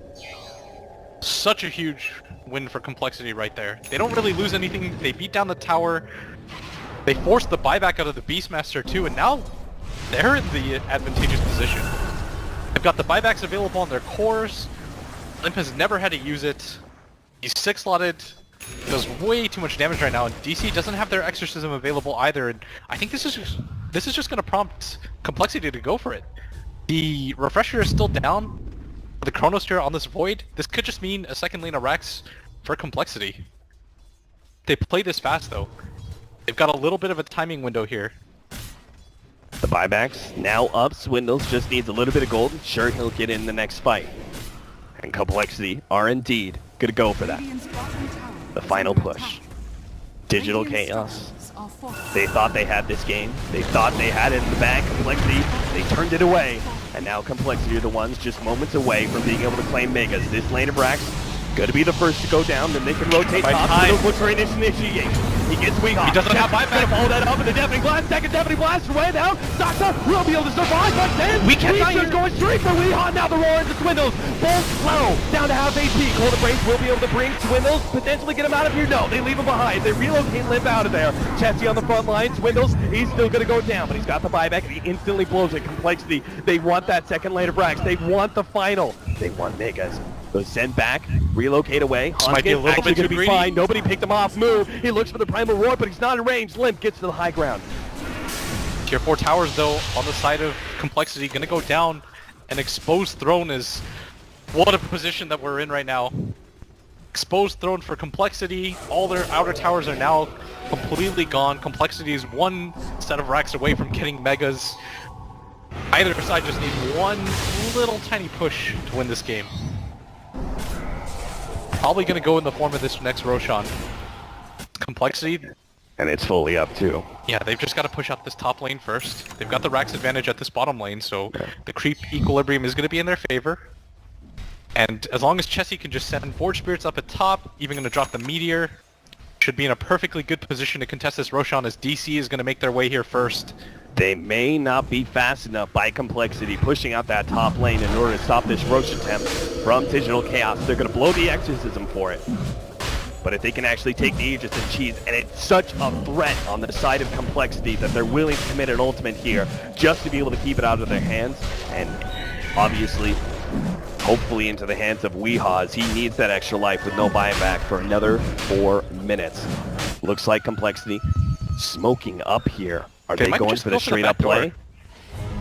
Such a huge win for compLexity right there. They don't really lose anything. They beat down the tower. They forced the buyback out of the Beastmaster too, and now they're in the advantageous position. They've got the buybacks available on their cores. Limp has never had to use it. He's 6-slotted. Does way too much damage right now, and DC doesn't have their Exorcism available either, and I think this is just going to prompt compLexity to go for it. The Refresher is still down. The Chronosphere on this Void, this could just mean a second lane of Rex for compLexity. They play this fast though. They've got a little bit of a timing window here. The buybacks now up. Swindles just needs a little bit of gold. Sure, he'll get in the next fight. And compLexity are indeed going to go for that. The final push. Digital Chaos. They thought they had this game. They thought they had it in the bag. compLexity, they turned it away. And now compLexity are the ones just moments away from being able to claim Megas. This lane of Rax, gonna be the first to go down, then they can rotate top. Swindles looks for initiation. He gets Weehawk. He doesn't have buyback. Gonna follow that up with the Deafening Blast. Second Deafening Blast way down. Saksa will be able to survive, but then we cannot Weester's going straight for Weehawk. Now the roar into Swindles. Both slow. Down to half HP. Cold Embrace will be able to bring Swindles, potentially get him out of here. No, they leave him behind. They relocate Limp out of there. Chessie on the front line. Swindles, he's still gonna go down, but he's got the buyback and he instantly blows it. compLexity, they want that second lane of Rax. They want the final. They want Megas. So send back, relocate away. Might be a little bit too gonna be greedy. fine. Nobody picked him off. Move. He looks for the Primal Roar, but he's not in range. Limp gets to the high ground. Tier 4 towers though on the side of compLexity gonna go down. An exposed throne is what a position that we're in right now. Exposed throne for compLexity. All their outer towers are now completely gone. compLexity is one set of racks away from getting Megas. Either side just needs one little tiny push to win this game. Probably gonna go in the form of this next Roshan. compLexity, And it's fully up too. yeah, they've just got to push out this top lane first. They've got the Rax advantage at this bottom lane, so the creep equilibrium is gonna be in their favor. And as long as Chessie can just send Forge Spirits up at top, even gonna drop the Meteor, should be in a perfectly good position to contest this Roshan as DC is gonna make their way here first. They may not be fast enough by compLexity pushing out that top lane in order to stop this Roche attempt from Digital Chaos. They're going to blow the Exorcism for it. But if they can actually take the Aegis and Cheese, and it's such a threat on the side of compLexity that they're willing to commit an ultimate here just to be able to keep it out of their hands. And obviously, hopefully into the hands of Weehawk. He needs that extra life with no buyback for another 4 minutes. Looks like compLexity smoking up here. Are they going for the straight up play?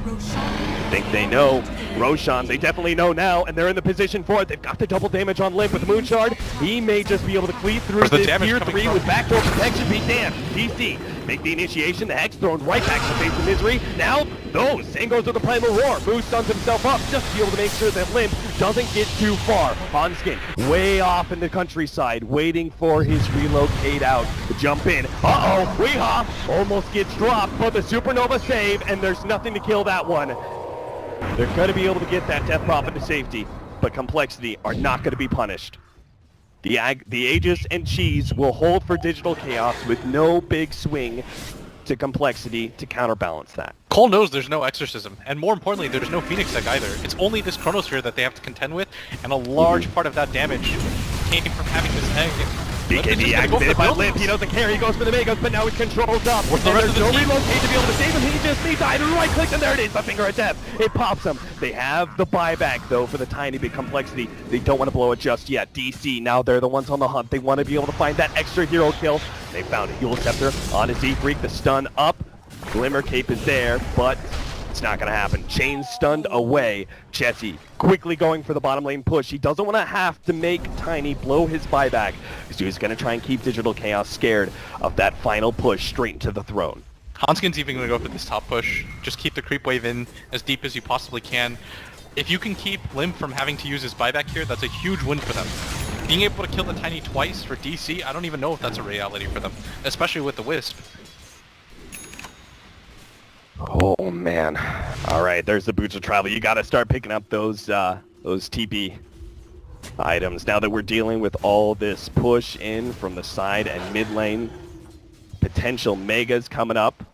I think they know. Roshan, they definitely know now, and they're in the position for it. They've got the double damage on Limp with the Moonshard. He may just be able to cleave through this tier 3 with backdoor protection. Be damned. DC, make the initiation. The Hex thrown right back to the face of misery. Now, those. Same goes with the Primal Roar. Moose stuns himself up just to be able to make sure that Limp doesn't get too far. Hanskin, way off in the countryside, waiting for his relocate out. The jump in. Uh-oh, Weehawk almost gets dropped, but the Supernova save, and there's nothing to kill that one. They're going to be able to get that Death Prophet to safety, but compLexity are not going to be punished. The Aegis and Cheese will hold for Digital Chaos with no big swing to compLexity to counterbalance that. Cole knows there's no Exorcism, and more importantly, there's no Phoenix Egg either. It's only this Chronosphere that they have to contend with, and a large part of that damage came from having this egg. BKB activated by Limp. He doesn't care. He goes for the Megas, but now he's controlled up. And there's no relocate to be able to save him. He just needs either right click, and there it is. The Finger of Death. It pops him. They have the buyback, though, for the tiny bit compLexity. They don't want to blow it just yet. DC, now they're the ones on the hunt. They want to be able to find that extra hero kill. They found a Yule Scepter on his Z-Freak. The stun up. Glimmer Cape is there, but it's not going to happen. Chain stunned away. Chessie quickly going for the bottom lane push. He doesn't want to have to make Tiny blow his buyback. So he's going to try and keep Digital Chaos scared of that final push straight into the throne. Hanskin's even going to go for this top push. Just keep the creep wave in as deep as you possibly can. If you can keep Limp from having to use his buyback here, that's a huge win for them. Being able to kill the Tiny twice for DC, I don't even know if that's a reality for them, especially with the Wisp. Oh man. Alright, there's the Boots of Travel. You gotta start picking up those TP items. Now that we're dealing with all this push in from the side and mid lane, potential megas coming up.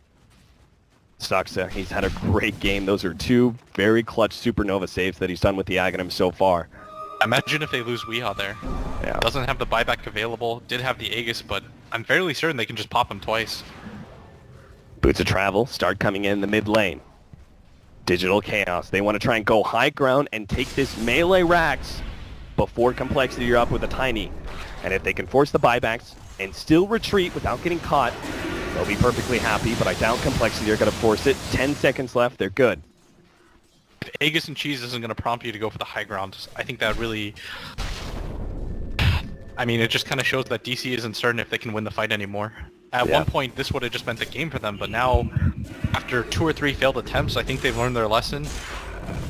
Stoxa, he's had a great game. Those are two very clutch Supernova saves that he's done with the Aghanim so far. Imagine if they lose Weehaw there. Yeah. Doesn't have the buyback available, did have the Aegis, but I'm fairly certain they can just pop him twice. Boots of Travel start coming in the mid lane. Digital Chaos, they want to try and go high ground and take this melee Rax before compLexity you're up with a Tiny. And if they can force the buybacks and still retreat without getting caught, they'll be perfectly happy, but I doubt compLexity are going to force it. 10 seconds left, they're good. If Aegis and Cheese isn't going to prompt you to go for the high ground, I think that really... I mean, it just kind of shows that DC isn't certain if they can win the fight anymore. At one point, this would have just meant the game for them, but now, after 2 or 3 failed attempts, I think they've learned their lesson.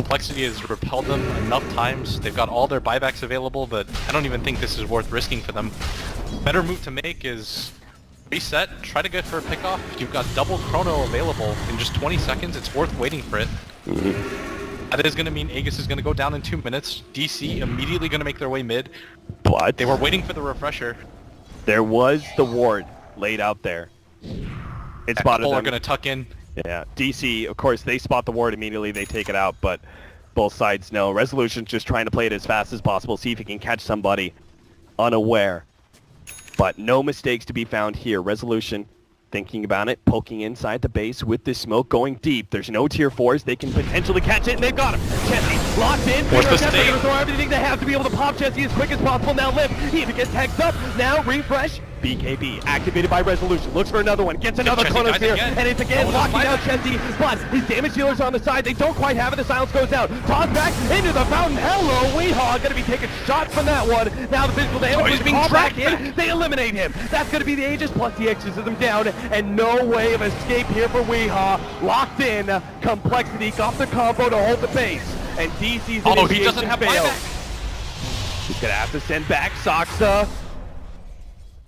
compLexity has repelled them enough times. They've got all their buybacks available, but I don't even think this is worth risking for them. Better move to make is reset, try to get for a pickoff. If you've got double chrono available in just 20 seconds, it's worth waiting for it. That is going to mean Aegis is going to go down in 2 minutes. DC immediately going to make their way mid. But they were waiting for the refresher. There was the ward laid out there. It spotted them. Are going to tuck in. Yeah, DC, of course, they spot the ward immediately, they take it out, but both sides know. Resolution's just trying to play it as fast as possible, see if he can catch somebody unaware. But no mistakes to be found here. Resolution thinking about it, poking inside the base with this smoke, going deep. There's no tier 4s. They can potentially catch it, and they've got him. Chessie locked in. What's the They're going state? to throw everything they have to be able to pop Chessie as quick as possible. Now Limp, he either gets tagged up. Now refresh. BKB activated by Resolution. Looks for another one. Gets another Chronosphere. And it's again locking out Chessie. But his damage dealers on the side. They don't quite have it. The silence goes out. Toss back into the fountain. Hello, Weehaw. Going to be taking shots from that one. Now the physical damage is being back in. They eliminate him. That's going to be the Aegis plus the exorcism down. And no way of escape here for Weehaw. Locked in. compLexity got the combo to hold the base. And DC's oh, he doesn't have failed. buyback. He's going to have to send back Stoxa.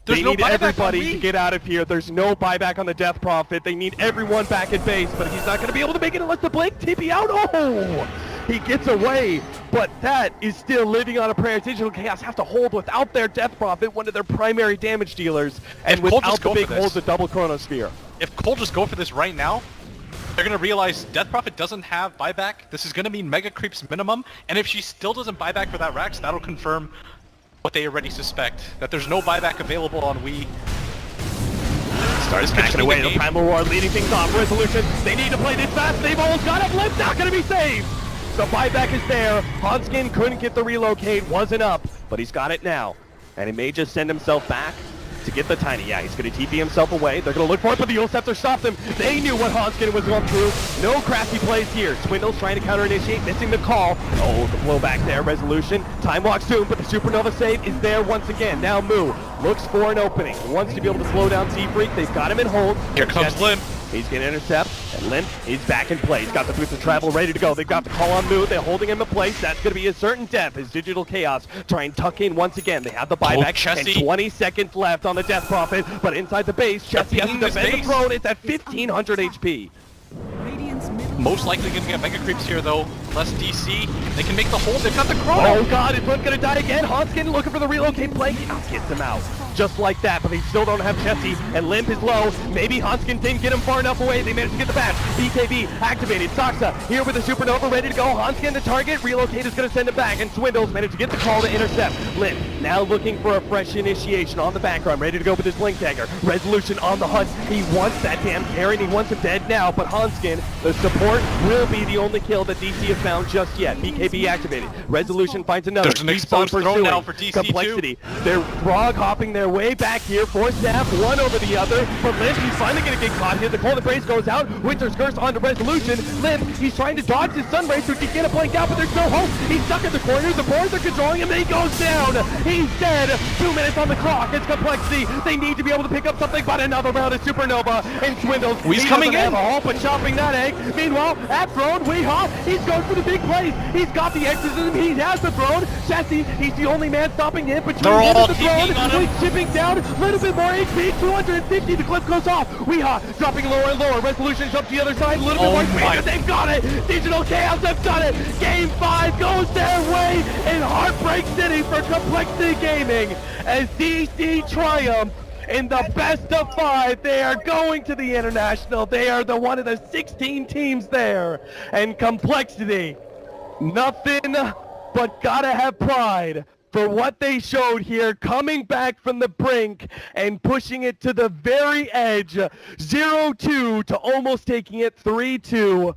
There's they no need buyback everybody to get out of here. There's no buyback on the Death Prophet. They need everyone back at base, but he's not going to be able to make it unless the Blink TP out. Oh! He gets away, but that is still living on a prayer. Digital Chaos have to hold without their Death Prophet, one of their primary damage dealers, and without the big hold, the double Chronosphere. If Cole just go for this right now, they're going to realize Death Prophet doesn't have buyback. This is going to mean Mega Creep's minimum, and if she still doesn't buy back for that Rax, that'll confirm what they already suspect, that there's no buyback available on Wii. Starts smacking away. The Primal Roar leading things off. Resolution, they need to play this fast. They've almost got it. Limp not going to be saved. The buyback is there. Hanskin couldn't get the relocate. Wasn't up, but he's got it now. And he may just send himself back to get the Tiny. Yeah, he's going to TP himself away. They're going to look for it, but the Yule Scepter stopped them. They knew what Hanskin was going through. No crafty plays here. Swindle's trying to counter-initiate, missing the call. Oh, the blow back there. Resolution. Time walk soon, but the Supernova save is there once again. Now Moo looks for an opening. Wants to be able to slow down Seafreak. They've got him in hold. Here comes Limp. He's going to intercept, and Limp is back in play. He's got the Boots of Travel ready to go. They've got the call on Moo. They're holding him in place. That's going to be a certain death as Digital Chaos try and tuck in once again. They have the buyback, and 20 seconds left on the Death Prophet, but inside the base, Chessie has to defend the throne. It's at 1,500 HP. Radiant's middle Most likely going to get Mega Creeps here, though. Less DC. They can make the hold. They've got the Chrono. Oh god, is Limp gonna die again? Hanskin looking for the relocate play. He gets him out. Just like that, but they still don't have Chessie, and Limp is low. Maybe Hanskin didn't get him far enough away. They managed to get the bash. BKB activated. Stoxa here with the Supernova ready to go. Hanskin to target. Relocate is gonna send him back, and Swindles managed to get the call to intercept. Limp now looking for a fresh initiation on the background, ready to go with his Blink Dagger. Resolution on the hunt. He wants that damn carry, and he wants him dead now, but Hanskin, the support, will be the only kill that DC has found just yet. BKB activated. Resolution finds another. There's an exposed throne now for DC compLexity. They're frog hopping their their way back here. Force snap, one over the other. But Limp, he's finally going to get caught here. The Cold Embrace goes out. Winter's Curse onto Resolution. Limp, he's trying to dodge his Sunray so he can get a blank out, but there's no hope. He's stuck in the corner. The boards are controlling him. He goes down. He's dead. 2 minutes on the clock. It's compLexity. They need to be able to pick up something, but another round of Supernova and Swindles. He's He coming doesn't in. have a hope of chopping that egg. Meanwhile, at Throne, Weehaw, he's going for the big plays. He's got the exorcism. He has the Throne. Chassis, he's the only man stopping him between They're him all and the Throne. TPing on him. He's chipping down. A little bit more HP. 250. The clip goes off. Weehaw dropping lower and lower. Resolution jumps to the other side. A little bit Oh more my. speed. They've got it. Digital Chaos have done it. Game 5 goes their way in Heartbreak City for compLexity Gaming as DC triumph. In the best of 5, they are going to the International. They are the one of the 16 teams there. And compLexity, nothing but gotta have pride for what they showed here, coming back from the brink and pushing it to the very edge, 0-2 to almost taking it 3-2.